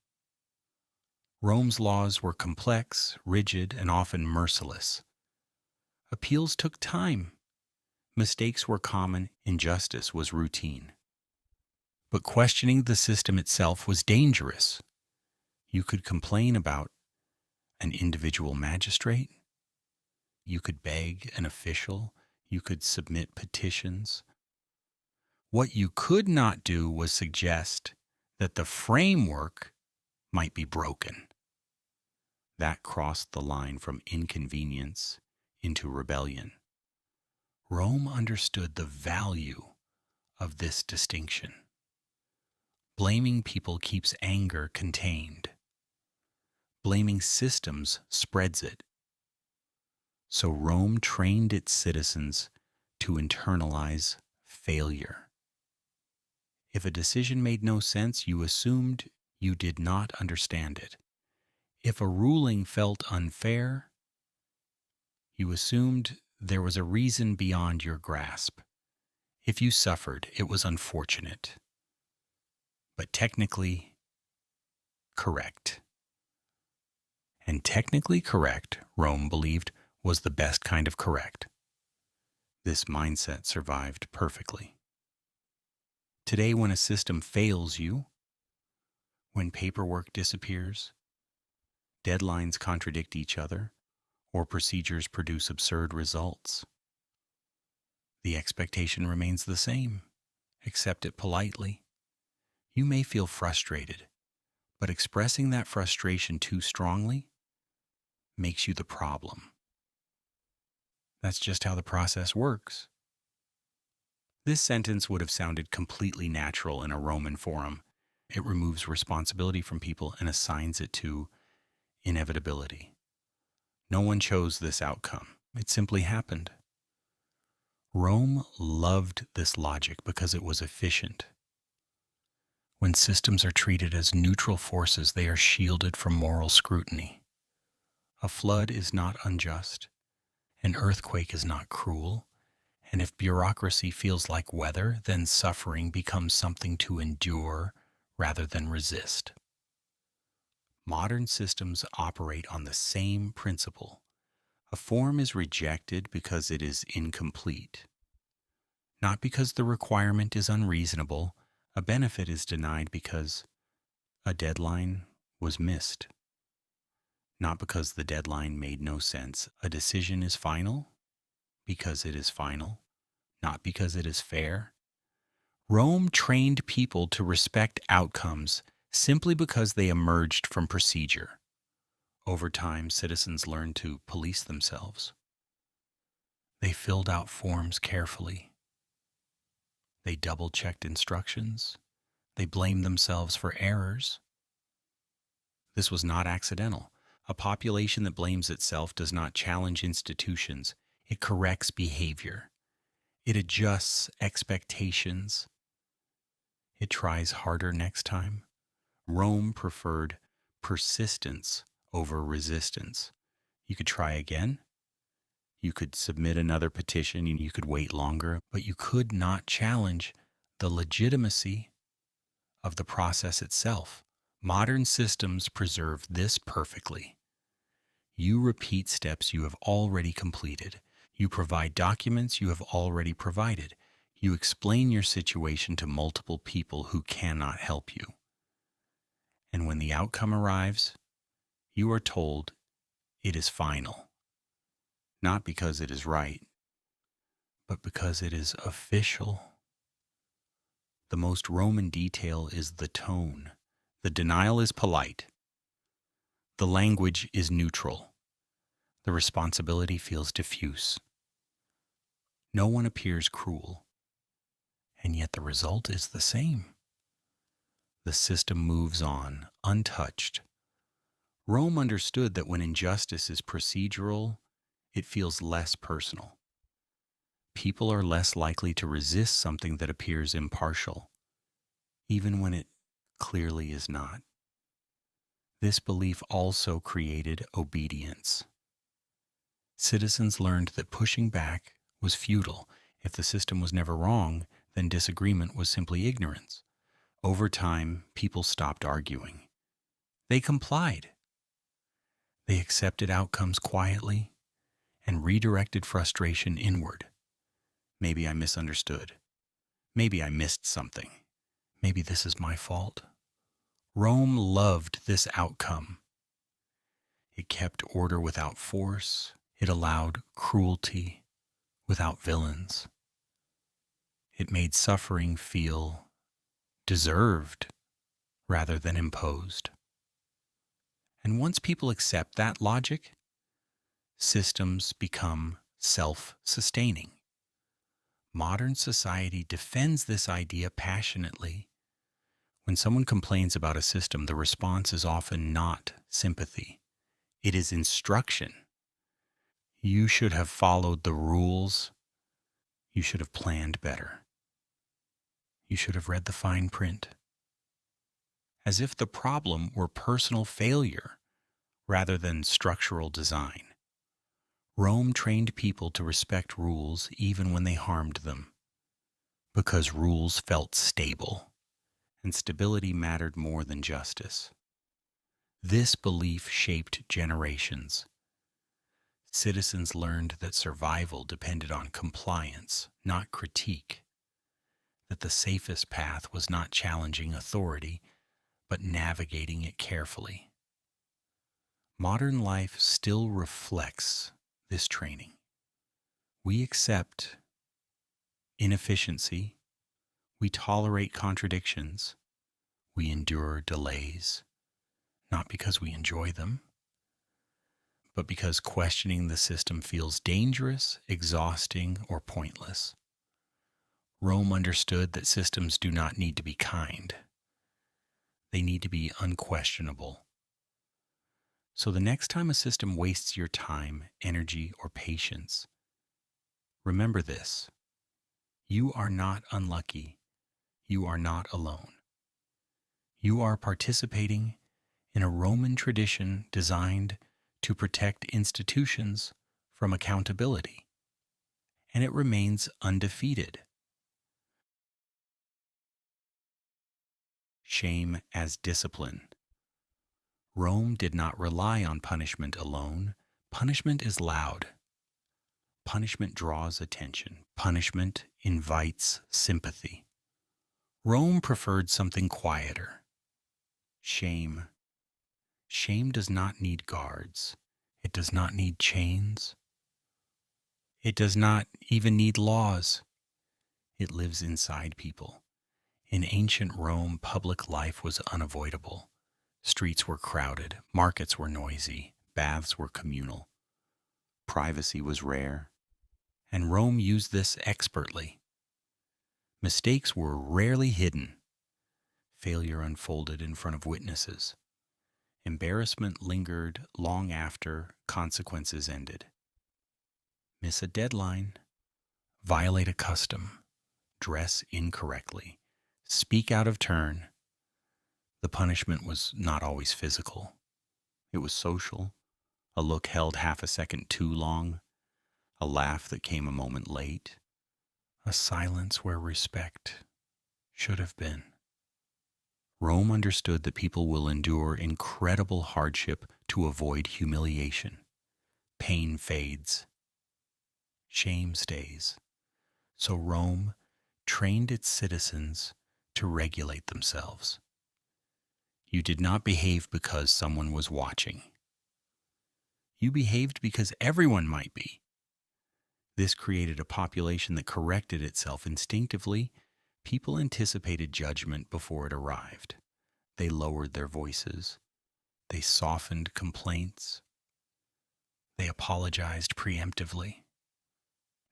Rome's laws were complex, rigid, and often merciless. Appeals took time. Mistakes were common, injustice was routine. But questioning the system itself was dangerous. You could complain about an individual magistrate. You could beg an official. You could submit petitions. What you could not do was suggest that the framework might be broken. That crossed the line from inconvenience into rebellion. Rome understood the value of this distinction. Blaming people keeps anger contained. Blaming systems spreads it. So Rome trained its citizens to internalize failure. If a decision made no sense, you assumed you did not understand it. If a ruling felt unfair, you assumed there was a reason beyond your grasp. If you suffered, it was unfortunate, but technically correct. And technically correct, Rome believed, was the best kind of correct. This mindset survived perfectly. Today, when a system fails you, when paperwork disappears, Deadlines contradict each other, or procedures produce absurd results. The expectation remains the same. Accept it politely. You may feel frustrated, but expressing that frustration too strongly makes you the problem. That's just how the process works. This sentence would have sounded completely natural in a Roman forum. It removes responsibility from people and assigns it to inevitability. No one chose this outcome. It simply happened. Rome loved this logic because it was efficient. When systems are treated as neutral forces, they are shielded from moral scrutiny. A flood is not unjust. An earthquake is not cruel. And if bureaucracy feels like weather, then suffering becomes something to endure rather than resist. Modern systems operate on the same principle. A form is rejected because it is incomplete. Not because the requirement is unreasonable. A benefit is denied because a deadline was missed. Not because the deadline made no sense. A decision is final because it is final, not because it is fair. Rome trained people to respect outcomes simply because they emerged from procedure. Over time, citizens learned to police themselves. They filled out forms carefully. They double-checked instructions. They blamed themselves for errors. This was not accidental. A population that blames itself does not challenge institutions. It corrects behavior. It adjusts expectations. It tries harder next time. Rome preferred persistence over resistance. You could try again. You could submit another petition and you could wait longer, but you could not challenge the legitimacy of the process itself. Modern systems preserve this perfectly. You repeat steps you have already completed. You provide documents you have already provided. You explain your situation to multiple people who cannot help you. And when the outcome arrives, you are told it is final. Not because it is right, but because it is official. The most Roman detail is the tone. The denial is polite. The language is neutral. The responsibility feels diffuse. No one appears cruel, and yet the result is the same. The system moves on, untouched. Rome understood that when injustice is procedural, it feels less personal. People are less likely to resist something that appears impartial, even when it clearly is not. This belief also created obedience. Citizens learned that pushing back was futile. If the system was never wrong, then disagreement was simply ignorance. Over time, people stopped arguing. They complied. They accepted outcomes quietly and redirected frustration inward. Maybe I misunderstood. Maybe I missed something. Maybe this is my fault. Rome loved this outcome. It kept order without force. It allowed cruelty without villains. It made suffering feel deserved rather than imposed. And once people accept that logic, systems become self-sustaining. Modern society defends this idea passionately. When someone complains about a system, the response is often not sympathy. It is instruction. You should have followed the rules. You should have planned better. You should have read the fine print. As if the problem were personal failure rather than structural design. Rome trained people to respect rules even when they harmed them, because rules felt stable, and stability mattered more than justice. This belief shaped generations. Citizens learned that survival depended on compliance, not critique, that the safest path was not challenging authority, but navigating it carefully. Modern life still reflects this training. We accept inefficiency, we tolerate contradictions, we endure delays, not because we enjoy them, but because questioning the system feels dangerous, exhausting, or pointless. Rome understood that systems do not need to be kind. They need to be unquestionable. So the next time a system wastes your time, energy, or patience, remember this. You are not unlucky. You are not alone. You are participating in a Roman tradition designed to protect institutions from accountability, and it remains undefeated. Shame as discipline. Rome did not rely on punishment alone. Punishment is loud. Punishment draws attention. Punishment invites sympathy. Rome preferred something quieter. Shame. Shame does not need guards. It does not need chains. It does not even need laws. It lives inside people. In ancient Rome, public life was unavoidable. Streets were crowded, markets were noisy, baths were communal. Privacy was rare, and Rome used this expertly. Mistakes were rarely hidden. Failure unfolded in front of witnesses. Embarrassment lingered long after consequences ended. Miss a deadline, violate a custom, dress incorrectly, speak out of turn. The punishment was not always physical. It was social. A look held half a second too long, a laugh that came a moment late, a silence where respect should have been. Rome understood that people will endure incredible hardship to avoid humiliation. Pain fades. Shame stays. So Rome trained its citizens to regulate themselves. You did not behave because someone was watching. You behaved because everyone might be. This created a population that corrected itself instinctively. People anticipated judgment before it arrived. They lowered their voices. They softened complaints. They apologized preemptively,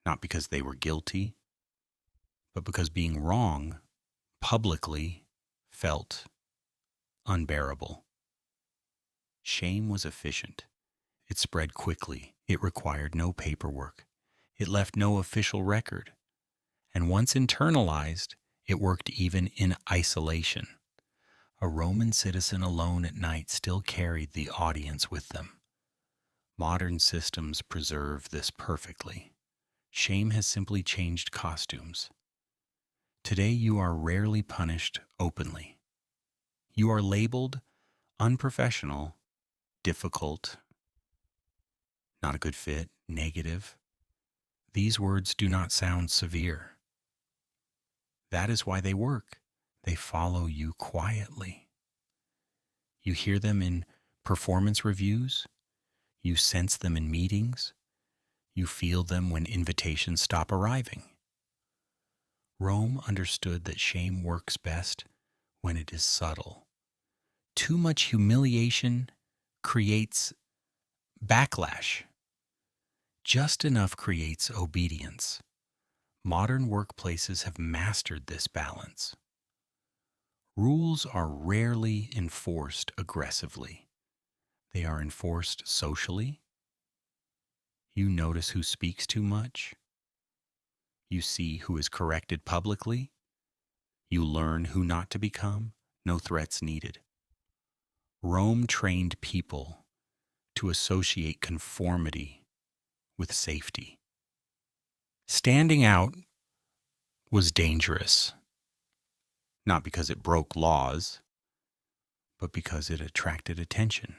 not because they were guilty, but because being wrong publicly felt unbearable. Shame was efficient. It spread quickly. It required no paperwork. It left no official record. And once internalized, it worked even in isolation. A Roman citizen alone at night still carried the audience with them. Modern systems preserve this perfectly. Shame has simply changed costumes. Today you are rarely punished openly. You are labeled unprofessional, difficult, not a good fit, negative. These words do not sound severe. That is why they work. They follow you quietly. You hear them in performance reviews. You sense them in meetings. You feel them when invitations stop arriving. Rome understood that shame works best when it is subtle. Too much humiliation creates backlash. Just enough creates obedience. Modern workplaces have mastered this balance. Rules are rarely enforced aggressively. They are enforced socially. You notice who speaks too much. You see who is corrected publicly. You learn who not to become. No threats needed. Rome trained people to associate conformity with safety. Standing out was dangerous, not because it broke laws, but because it attracted attention.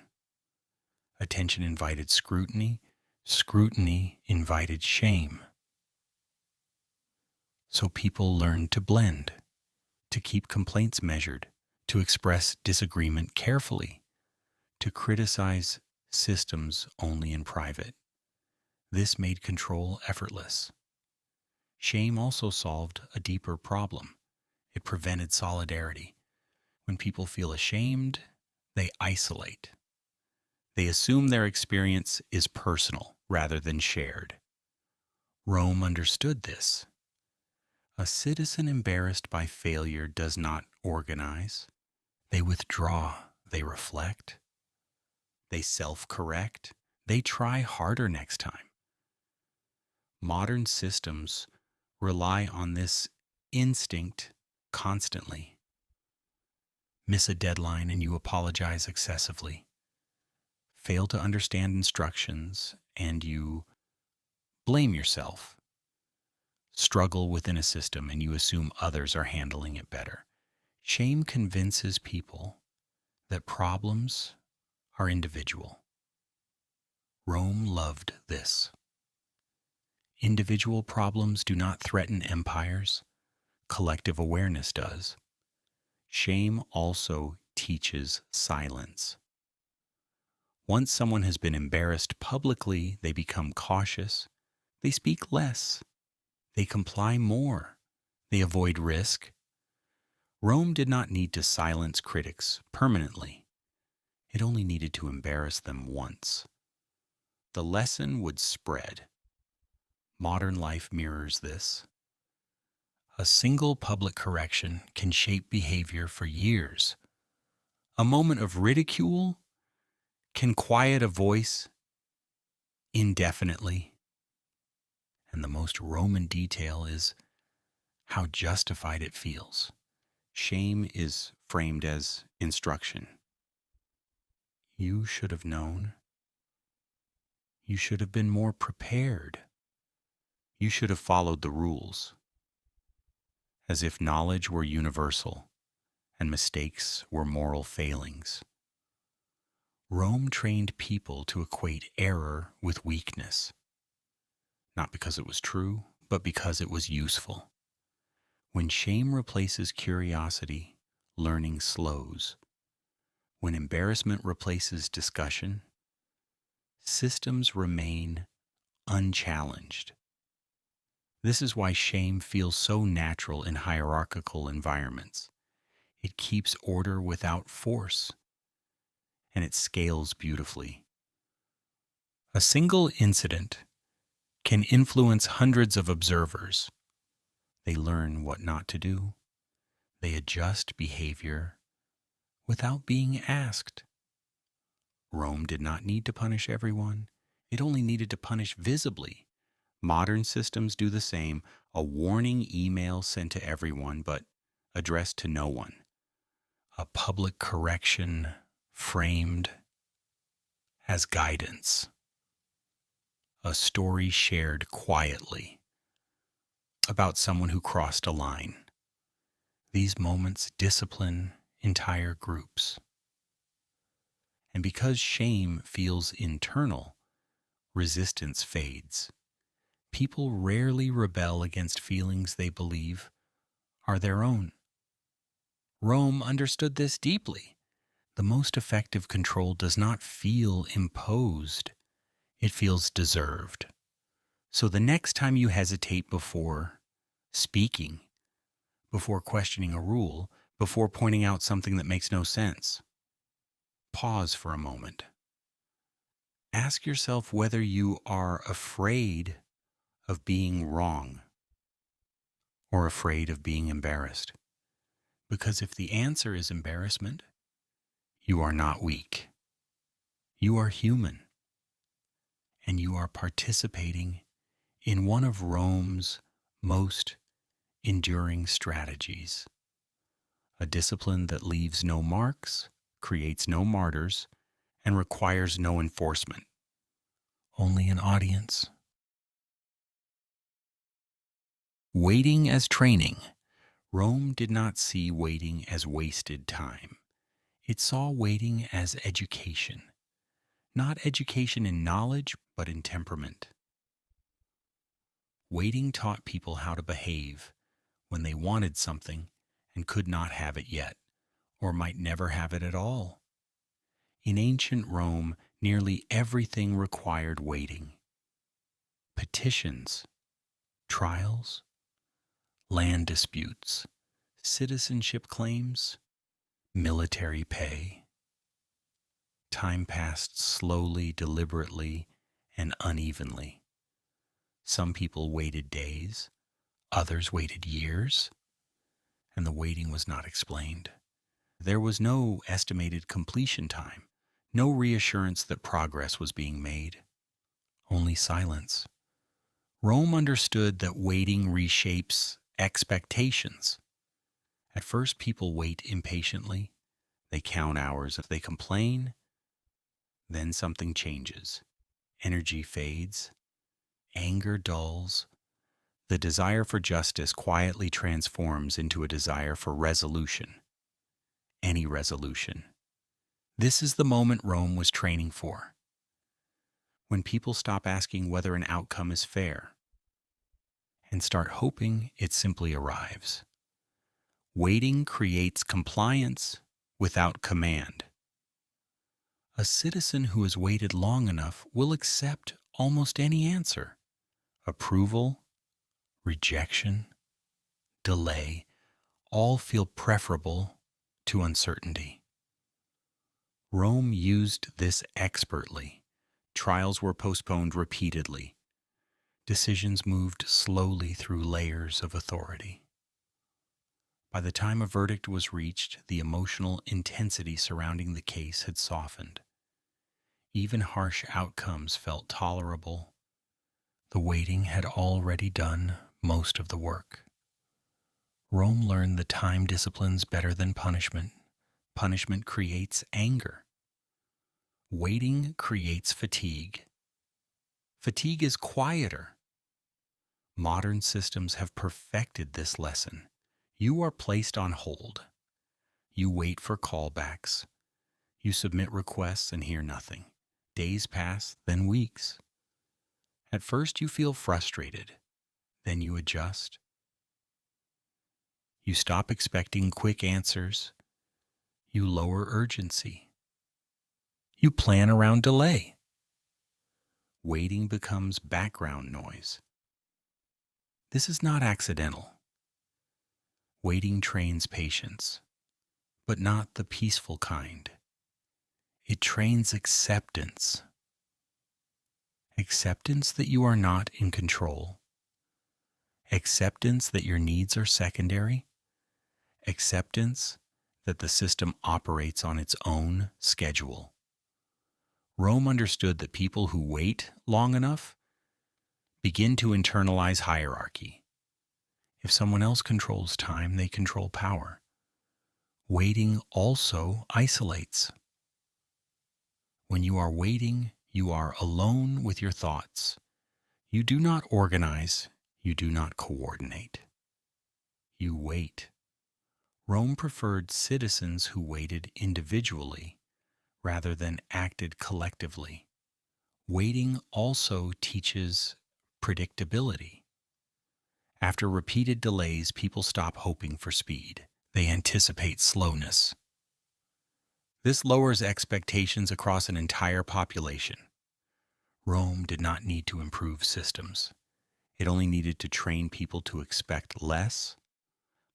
Attention invited scrutiny. Scrutiny invited shame. So people learned to blend, to keep complaints measured, to express disagreement carefully, to criticize systems only in private. This made control effortless. Shame also solved a deeper problem. It prevented solidarity. When people feel ashamed, they isolate. They assume their experience is personal rather than shared. Rome understood this. A citizen embarrassed by failure does not organize. They withdraw, they reflect, they self-correct, they try harder next time. Modern systems rely on this instinct constantly. Miss a deadline and you apologize excessively. Fail to understand instructions and you blame yourself. Struggle within a system and you assume others are handling it better. Shame convinces people that problems are individual. Rome loved this. Individual problems do not threaten empires. Collective awareness does. Shame also teaches silence. Once someone has been embarrassed publicly, they become cautious. They speak less. They comply more. They avoid risk. Rome did not need to silence critics permanently. It only needed to embarrass them once. The lesson would spread. Modern life mirrors this. A single public correction can shape behavior for years. A moment of ridicule can quiet a voice indefinitely. And the most Roman detail is how justified it feels. Shame is framed as instruction. You should have known. You should have been more prepared. You should have followed the rules. As if knowledge were universal and mistakes were moral failings. Rome trained people to equate error with weakness, not because it was true, but because it was useful. When shame replaces curiosity, learning slows. When embarrassment replaces discussion, systems remain unchallenged. This is why shame feels so natural in hierarchical environments. It keeps order without force, and it scales beautifully. A single incident can influence hundreds of observers. They learn what not to do. They adjust behavior without being asked. Rome did not need to punish everyone. It only needed to punish visibly. Modern systems do the same. A warning email sent to everyone, but addressed to no one. A public correction framed as guidance. A story shared quietly about someone who crossed a line. These moments discipline entire groups. And because shame feels internal, resistance fades. People rarely rebel against feelings they believe are their own. Rome understood this deeply. The most effective control does not feel imposed. It feels deserved. So the next time you hesitate before speaking, before questioning a rule, before pointing out something that makes no sense, pause for a moment. Ask yourself whether you are afraid of being wrong or afraid of being embarrassed. Because if the answer is embarrassment, you are not weak. You are human. And you are participating in one of Rome's most enduring strategies. A discipline that leaves no marks, creates no martyrs, and requires no enforcement. Only an audience. Waiting as training. Rome did not see waiting as wasted time. It saw waiting as education. Not education in knowledge, but in temperament. Waiting taught people how to behave when they wanted something and could not have it yet, or might never have it at all. In ancient Rome, nearly everything required waiting. Petitions, trials, land disputes, citizenship claims, military pay. Time passed slowly, deliberately, and unevenly. Some people waited days, others waited years, and the waiting was not explained. There was no estimated completion time, no reassurance that progress was being made, only silence. Rome understood that waiting reshapes expectations. At first, people wait impatiently. They count hours. If they complain, then something changes. Energy fades, anger dulls. The desire for justice quietly transforms into a desire for resolution. Any resolution. This is the moment Rome was training for. When people stop asking whether an outcome is fair and start hoping it simply arrives. Waiting creates compliance without command. A citizen who has waited long enough will accept almost any answer. Approval, rejection, delay, all feel preferable to uncertainty. Rome used this expertly. Trials were postponed repeatedly. Decisions moved slowly through layers of authority. By the time a verdict was reached, the emotional intensity surrounding the case had softened. Even harsh outcomes felt tolerable. The waiting had already done most of the work. Rome learned the time disciplines better than punishment. Punishment creates anger. Waiting creates fatigue. Fatigue is quieter. Modern systems have perfected this lesson. You are placed on hold. You wait for callbacks. You submit requests and hear nothing. Days pass, then weeks. At first you feel frustrated. Then you adjust. You stop expecting quick answers. You lower urgency. You plan around delay. Waiting becomes background noise. This is not accidental. Waiting trains patience, but not the peaceful kind. It trains acceptance. Acceptance that you are not in control. Acceptance that your needs are secondary. Acceptance that the system operates on its own schedule. Rome understood that people who wait long enough begin to internalize hierarchy. If someone else controls time, they control power. Waiting also isolates. When you are waiting, you are alone with your thoughts. You do not organize, you do not coordinate. You wait. Rome preferred citizens who waited individually rather than acted collectively. Waiting also teaches predictability. After repeated delays, people stop hoping for speed. They anticipate slowness. This lowers expectations across an entire population. Rome did not need to improve systems. It only needed to train people to expect less.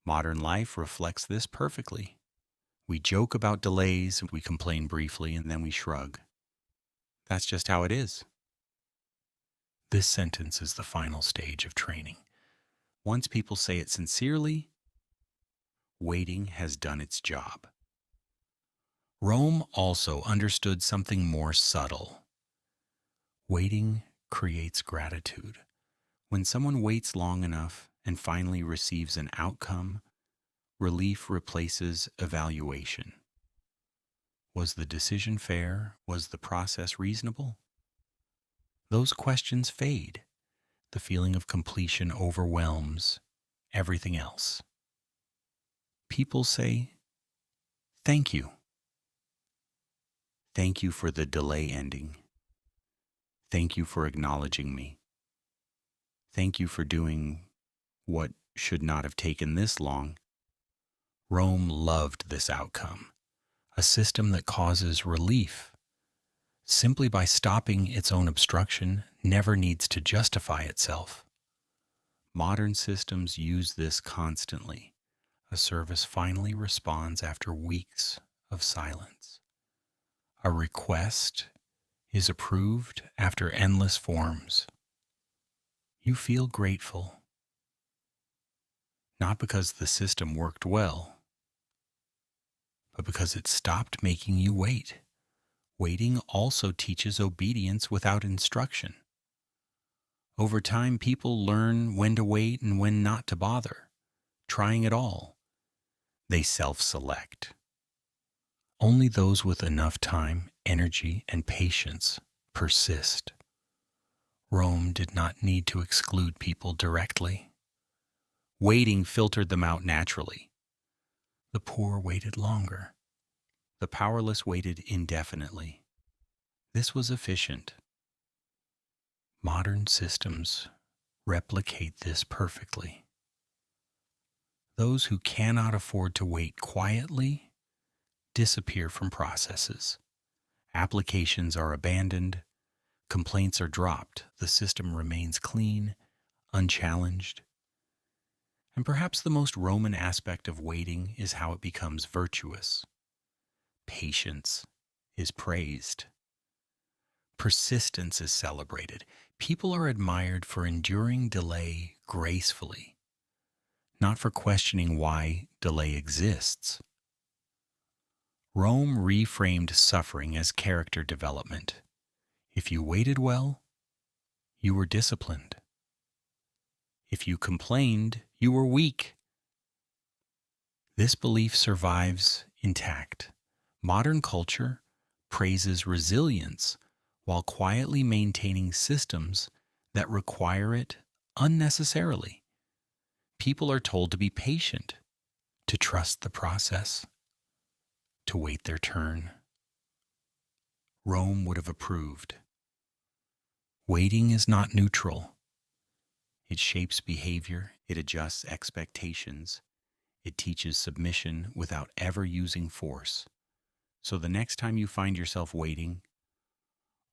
Modern life reflects this perfectly. We joke about delays, we complain briefly, and then we shrug. That's just how it is. This sentence is the final stage of training. Once people say it sincerely, waiting has done its job. Rome also understood something more subtle. Waiting creates gratitude. When someone waits long enough and finally receives an outcome, relief replaces evaluation. Was the decision fair? Was the process reasonable? Those questions fade. The feeling of completion overwhelms everything else. People say, "Thank you. Thank you for the delay ending. Thank you for acknowledging me. Thank you for doing what should not have taken this long." Rome loved this outcome. a system that causes relief simply by stopping its own obstruction never needs to justify itself. Modern systems use this constantly. A service finally responds after weeks of silence. A request is approved after endless forms. You feel grateful, not because the system worked well, but because it stopped making you wait. Waiting also teaches obedience without instruction. Over time, people learn when to wait and when not to bother trying at all. They self-select. Only those with enough time, energy, and patience persist. Rome did not need to exclude people directly. Waiting filtered them out naturally. The poor waited longer. The powerless waited indefinitely. This was efficient. Modern systems replicate this perfectly. Those who cannot afford to wait quietly disappear from processes. Applications are abandoned. Complaints are dropped. The system remains clean, unchallenged. And perhaps the most Roman aspect of waiting is how it becomes virtuous. Patience is praised. Persistence is celebrated. People are admired for enduring delay gracefully, not for questioning why delay exists. Rome reframed suffering as character development. If you waited well, you were disciplined. If you complained, you were weak. This belief survives intact. Modern culture praises resilience while quietly maintaining systems that require it unnecessarily. People are told to be patient, to trust the process, to wait their turn. Rome would have approved. Waiting is not neutral. It shapes behavior, it adjusts expectations, it teaches submission without ever using force. So the next time you find yourself waiting,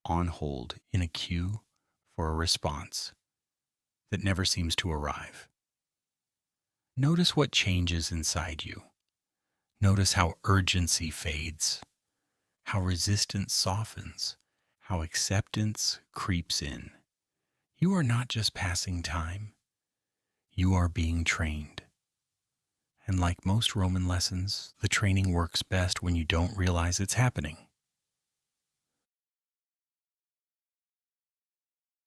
on hold in a queue for a response that never seems to arrive, notice what changes inside you. Notice how urgency fades, how resistance softens, how acceptance creeps in. You are not just passing time, you are being trained. And like most Roman lessons, the training works best when you don't realize it's happening.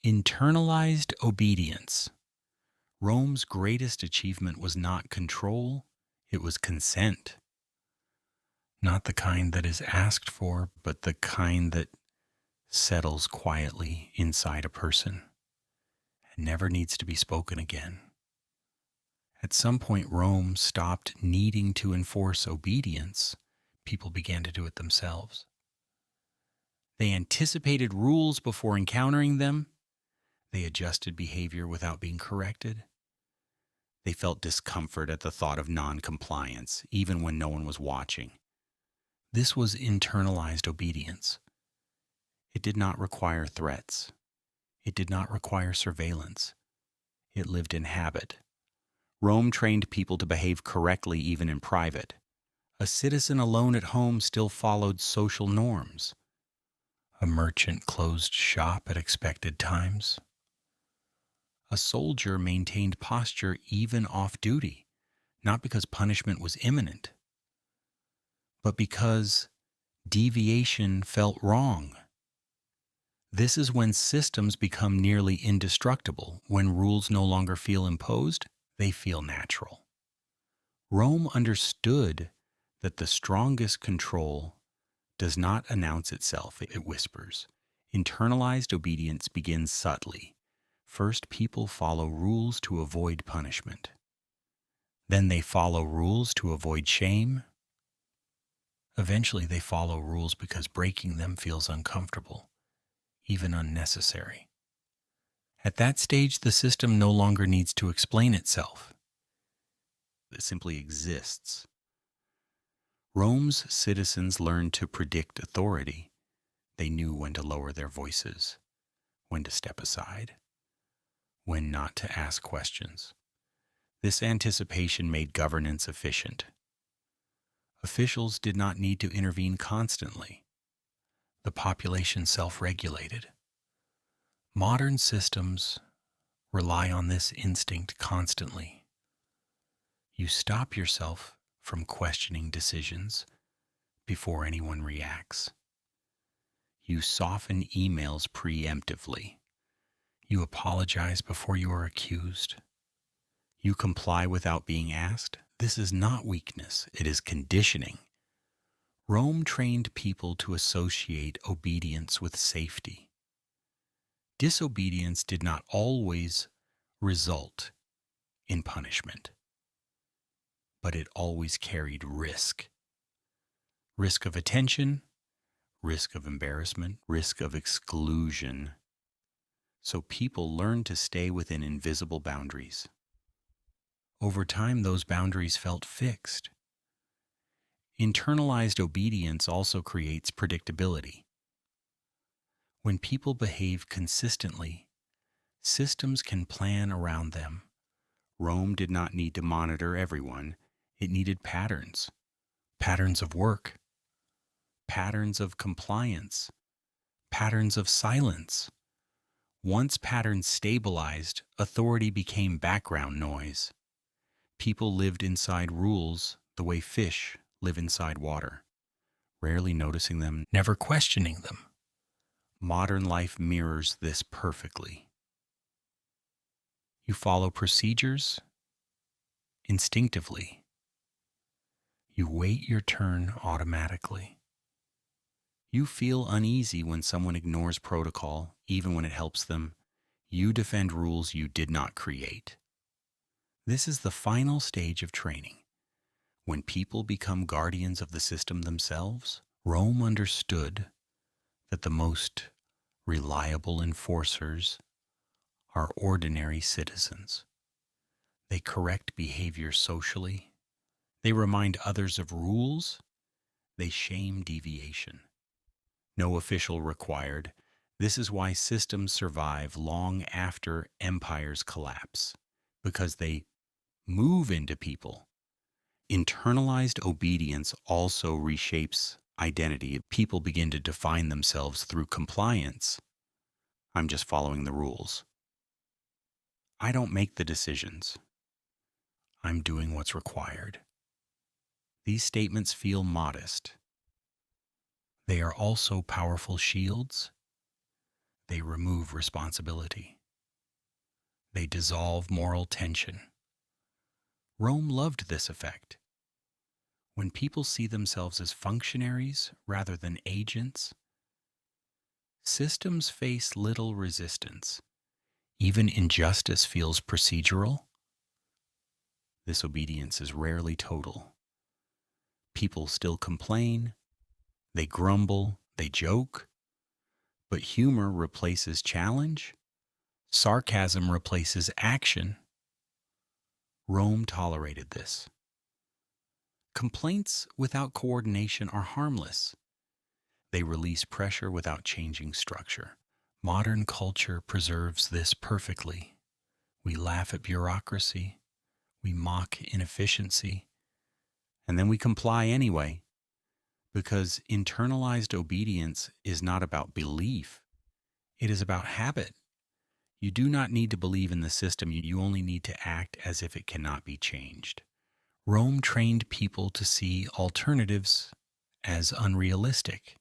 Internalized obedience. Rome's greatest achievement was not control, it was consent. Not the kind that is asked for, but the kind that settles quietly inside a person and never needs to be spoken again. At some point, Rome stopped needing to enforce obedience. People began to do it themselves. They anticipated rules before encountering them. They adjusted behavior without being corrected. They felt discomfort at the thought of non-compliance, even when no one was watching. This was internalized obedience. It did not require threats. It did not require surveillance. It lived in habit. Rome trained people to behave correctly even in private. A citizen alone at home still followed social norms. A merchant closed shop at expected times. A soldier maintained posture even off duty, not because punishment was imminent, but because deviation felt wrong. This is when systems become nearly indestructible. When rules no longer feel imposed, they feel natural. Rome understood that the strongest control does not announce itself, it whispers. Internalized obedience begins subtly. First, people follow rules to avoid punishment. Then they follow rules to avoid shame. Eventually, they follow rules because breaking them feels uncomfortable, even unnecessary. At that stage, the system no longer needs to explain itself. It simply exists. Rome's citizens learned to predict authority. They knew when to lower their voices, when to step aside, when not to ask questions. This anticipation made governance efficient. Officials did not need to intervene constantly. The population self-regulated. Modern systems rely on this instinct constantly. You stop yourself from questioning decisions before anyone reacts. You soften emails preemptively. You apologize before you are accused. You comply without being asked. This is not weakness, it is conditioning. Rome trained people to associate obedience with safety. Disobedience did not always result in punishment, but it always carried risk. Risk of attention, risk of embarrassment, risk of exclusion. So people learned to stay within invisible boundaries. Over time, those boundaries felt fixed. Internalized obedience also creates predictability. When people behave consistently, systems can plan around them. Rome did not need to monitor everyone. It needed patterns. Patterns of work. Patterns of compliance. Patterns of silence. Once patterns stabilized, authority became background noise. People lived inside rules the way fish live inside water, rarely noticing them, never questioning them. Modern life mirrors this perfectly. You follow procedures instinctively. You wait your turn automatically. You feel uneasy when someone ignores protocol, even when it helps them. You defend rules you did not create. This is the final stage of training. When people become guardians of the system themselves, Rome understood that the most reliable enforcers are ordinary citizens. They correct behavior socially. They remind others of rules. They shame deviation. No official required. This is why systems survive long after empires collapse, because they move into people. Internalized obedience also reshapes identity. People begin to define themselves through compliance. I'm just following the rules. I don't make the decisions. I'm doing what's required. These statements feel modest. They are also powerful shields. They remove responsibility. They dissolve moral tension. Rome loved this effect. When people see themselves as functionaries rather than agents, systems face little resistance. Even injustice feels procedural. This obedience is rarely total. People still complain, they grumble, they joke, but humor replaces challenge. Sarcasm replaces action. Rome tolerated this. Complaints without coordination are harmless. They release pressure without changing structure. Modern culture preserves this perfectly. We laugh at bureaucracy, we mock inefficiency, and then we comply anyway. Because internalized obedience is not about belief, it is about habit. You do not need to believe in the system, you only need to act as if it cannot be changed. Rome trained people to see alternatives as unrealistic,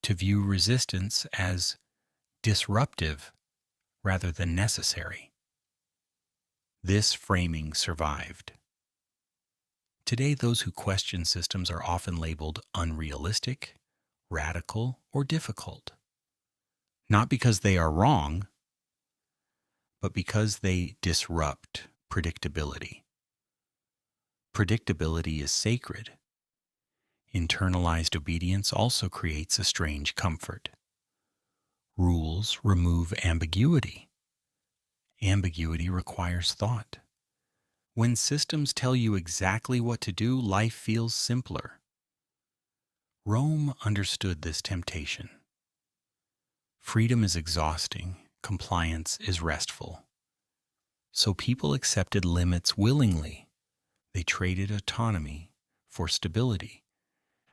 to view resistance as disruptive rather than necessary. This framing survived. Today, those who question systems are often labeled unrealistic, radical, or difficult. Not because they are wrong, but because they disrupt predictability. Predictability is sacred. Internalized obedience also creates a strange comfort. Rules remove ambiguity. Ambiguity requires thought. When systems tell you exactly what to do, life feels simpler. Rome understood this temptation. Freedom is exhausting, compliance is restful. So people accepted limits willingly. They traded autonomy for stability,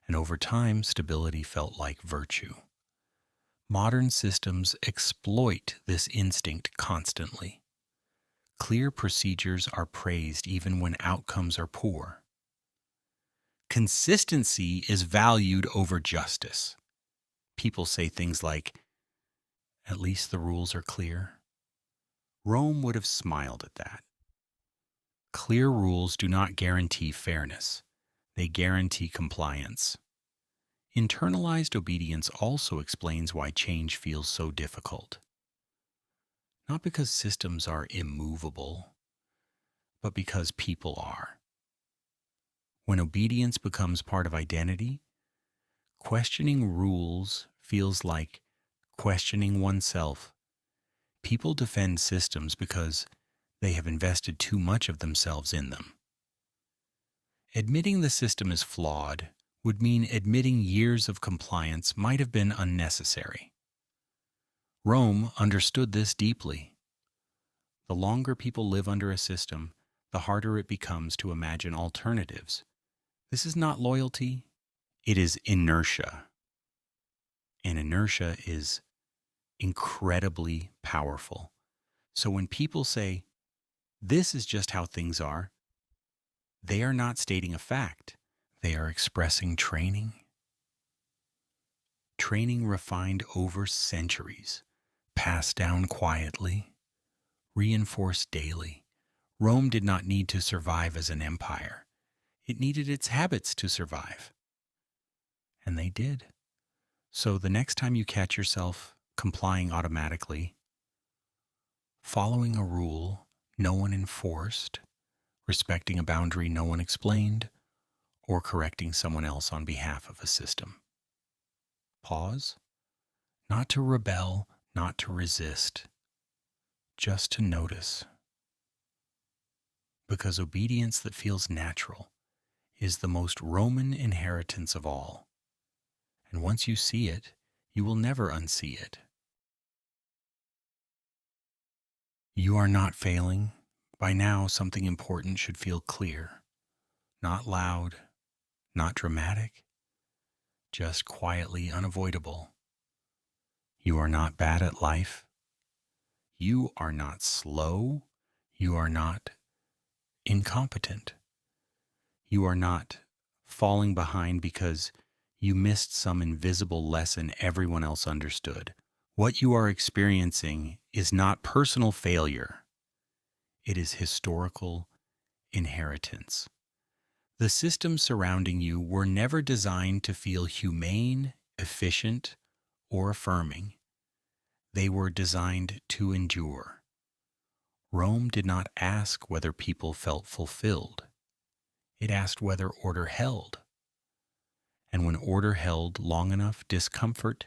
and over time, stability felt like virtue. Modern systems exploit this instinct constantly. Clear procedures are praised even when outcomes are poor. Consistency is valued over justice. People say things like, "At least the rules are clear." Rome would have smiled at that. Clear rules do not guarantee fairness. They guarantee compliance. Internalized obedience also explains why change feels so difficult. Not because systems are immovable, but because people are. When obedience becomes part of identity, questioning rules feels like questioning oneself. People defend systems because they have invested too much of themselves in them. Admitting the system is flawed would mean admitting years of compliance might have been unnecessary. Rome understood this deeply. The longer people live under a system, the harder it becomes to imagine alternatives. This is not loyalty, it is inertia. And inertia is incredibly powerful. So when people say, "This is just how things are," they are not stating a fact. They are expressing training. Training refined over centuries, passed down quietly, reinforced daily. Rome did not need to survive as an empire. It needed its habits to survive. And they did. So the next time you catch yourself complying automatically, following a rule no one enforced, respecting a boundary no one explained, or correcting someone else on behalf of a system, pause, not to rebel, not to resist, just to notice. Because obedience that feels natural is the most Roman inheritance of all. And once you see it, you will never unsee it. You are not failing. By now, something important should feel clear. Not loud, not dramatic, just quietly unavoidable. You are not bad at life. You are not slow. You are not incompetent. You are not falling behind because you missed some invisible lesson everyone else understood. What you are experiencing is not personal failure. It is historical inheritance. The systems surrounding you were never designed to feel humane, efficient, or affirming. They were designed to endure. Rome did not ask whether people felt fulfilled. It asked whether order held. And when order held long enough, discomfort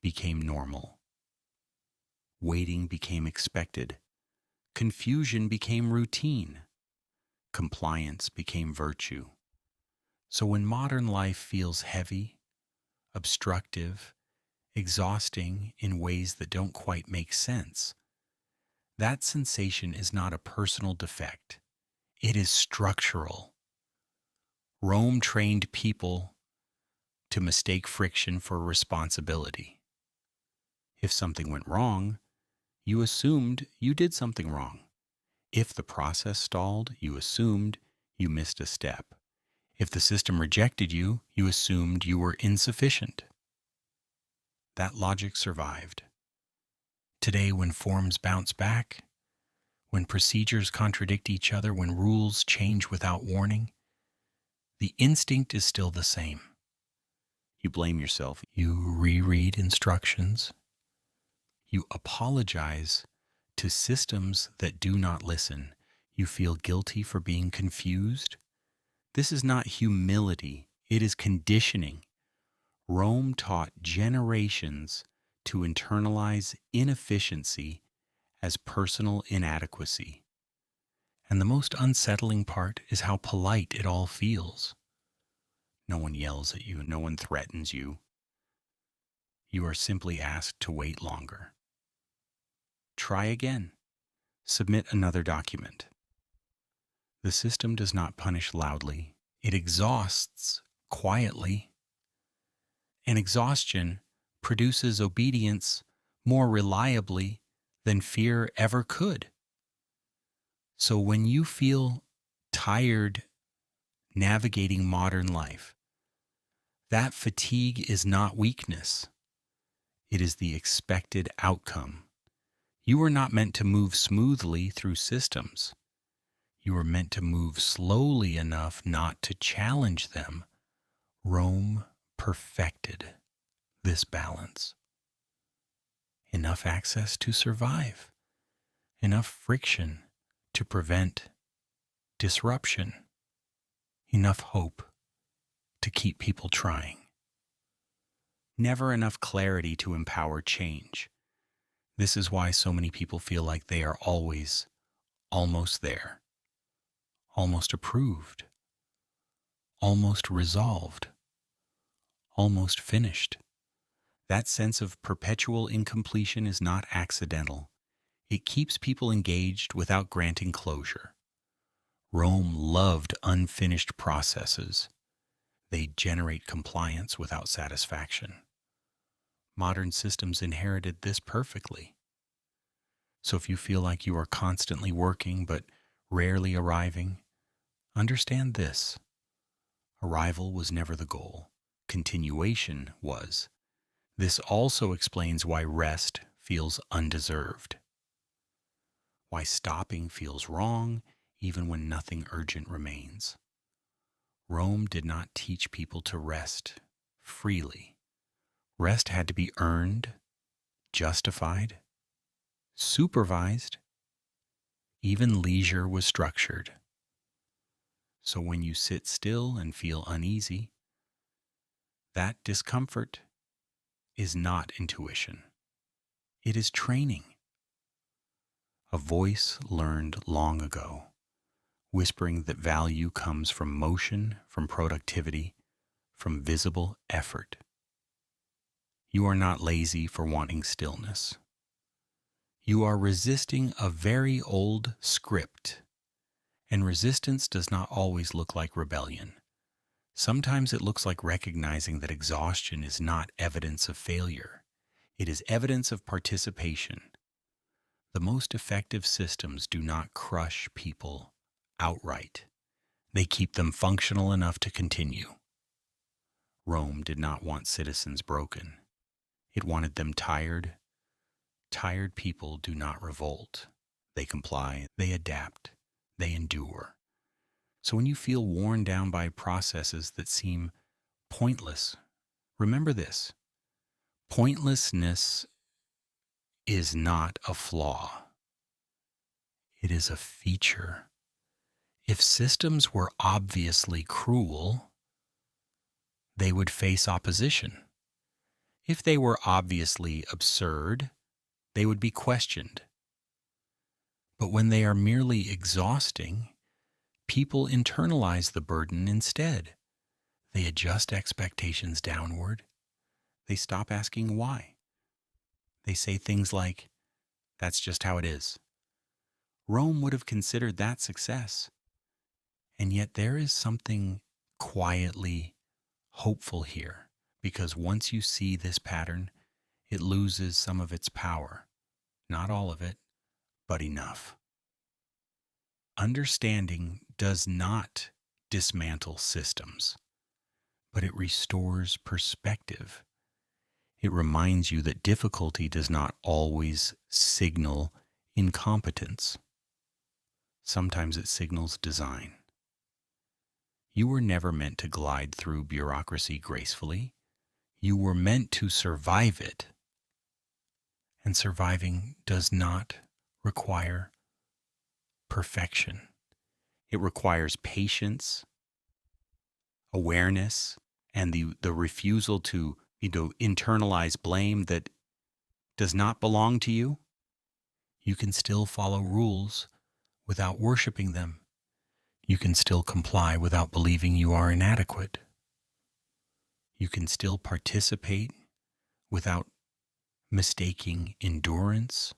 became normal. Waiting became expected. Confusion became routine. Compliance became virtue. So when modern life feels heavy, obstructive, exhausting in ways that don't quite make sense, that sensation is not a personal defect. It is structural. Rome trained people to mistake friction for responsibility. If something went wrong, you assumed you did something wrong. If the process stalled, you assumed you missed a step. If the system rejected you, you assumed you were insufficient. That logic survived. Today, when forms bounce back, when procedures contradict each other, when rules change without warning, the instinct is still the same. You blame yourself. You reread instructions. You apologize to systems that do not listen. You feel guilty for being confused. This is not humility. It is conditioning. Rome taught generations to internalize inefficiency as personal inadequacy. And the most unsettling part is how polite it all feels. No one yells at you, no one threatens you. You are simply asked to wait longer. Try again. Submit another document. The system does not punish loudly, it exhausts quietly. And exhaustion produces obedience more reliably than fear ever could. So when you feel tired navigating modern life, that fatigue is not weakness. It is the expected outcome. You are not meant to move smoothly through systems. You are meant to move slowly enough not to challenge them. Rome perfected this balance. Enough access to survive, enough friction to prevent disruption, enough hope to keep people trying. Never enough clarity to empower change. This is why so many people feel like they are always almost there, almost approved, almost resolved, almost finished. That sense of perpetual incompletion is not accidental. It keeps people engaged without granting closure. Rome loved unfinished processes. They generate compliance without satisfaction. Modern systems inherited this perfectly. So if you feel like you are constantly working but rarely arriving, understand this. Arrival was never the goal. Continuation was. This also explains why rest feels undeserved, why stopping feels wrong even when nothing urgent remains. Rome did not teach people to rest freely. Rest had to be earned, justified, supervised. Even leisure was structured. So when you sit still and feel uneasy, that discomfort is not intuition. It is training. A voice learned long ago, whispering that value comes from motion, from productivity, from visible effort. You are not lazy for wanting stillness. You are resisting a very old script, and resistance does not always look like rebellion. Sometimes it looks like recognizing that exhaustion is not evidence of failure. It is evidence of participation. The most effective systems do not crush people outright. They keep them functional enough to continue. Rome did not want citizens broken. It wanted them tired. Tired people do not revolt. They comply, they adapt, they endure. So when you feel worn down by processes that seem pointless, remember this. Pointlessness is not a flaw. It is a feature. If systems were obviously cruel, they would face opposition. If they were obviously absurd, they would be questioned. But when they are merely exhausting, people internalize the burden instead. They adjust expectations downward. They stop asking why. They say things like, "That's just how it is." Rome would have considered that success. And yet there is something quietly hopeful here, because once you see this pattern, it loses some of its power. Not all of it, but enough. Understanding does not dismantle systems, but it restores perspective. It reminds you that difficulty does not always signal incompetence. Sometimes it signals design. You were never meant to glide through bureaucracy gracefully. You were meant to survive it. And surviving does not require perfection. It requires patience, awareness, and the refusal to internalize blame that does not belong to you. You can still follow rules without worshiping them. You can still comply without believing you are inadequate. You can still participate without mistaking endurance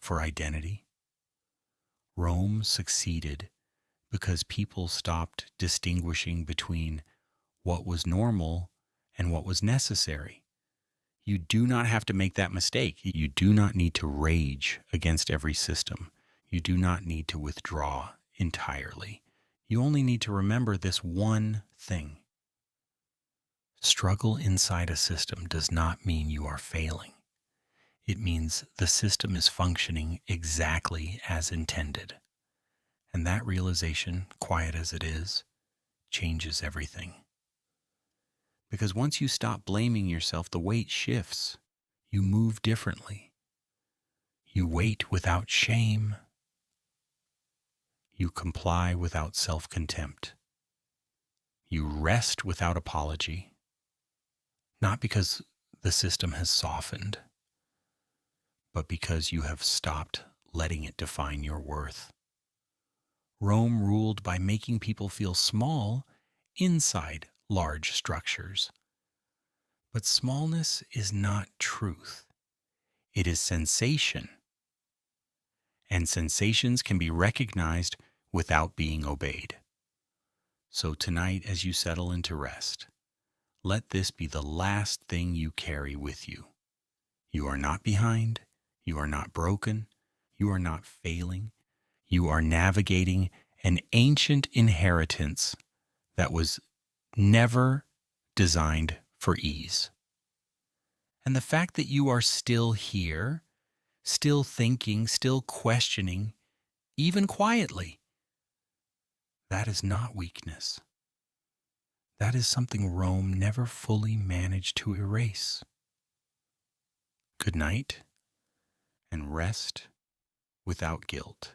for identity. Rome succeeded because people stopped distinguishing between what was normal and what was necessary. You do not have to make that mistake. You do not need to rage against every system. You do not need to withdraw entirely. You only need to remember this one thing. Struggle inside a system does not mean you are failing. It means the system is functioning exactly as intended. And that realization, quiet as it is, changes everything. Because once you stop blaming yourself, the weight shifts. You move differently. You wait without shame. You comply without self-contempt. You rest without apology. Not because the system has softened, but because you have stopped letting it define your worth. Rome ruled by making people feel small inside large structures. But smallness is not truth. It is sensation. And sensations can be recognized without being obeyed. So tonight, as you settle into rest, let this be the last thing you carry with you. You are not behind. You are not broken. You are not failing. You are navigating an ancient inheritance that was never designed for ease. And the fact that you are still here, still thinking, still questioning, even quietly, that is not weakness. That is something Rome never fully managed to erase. Good night, and rest without guilt.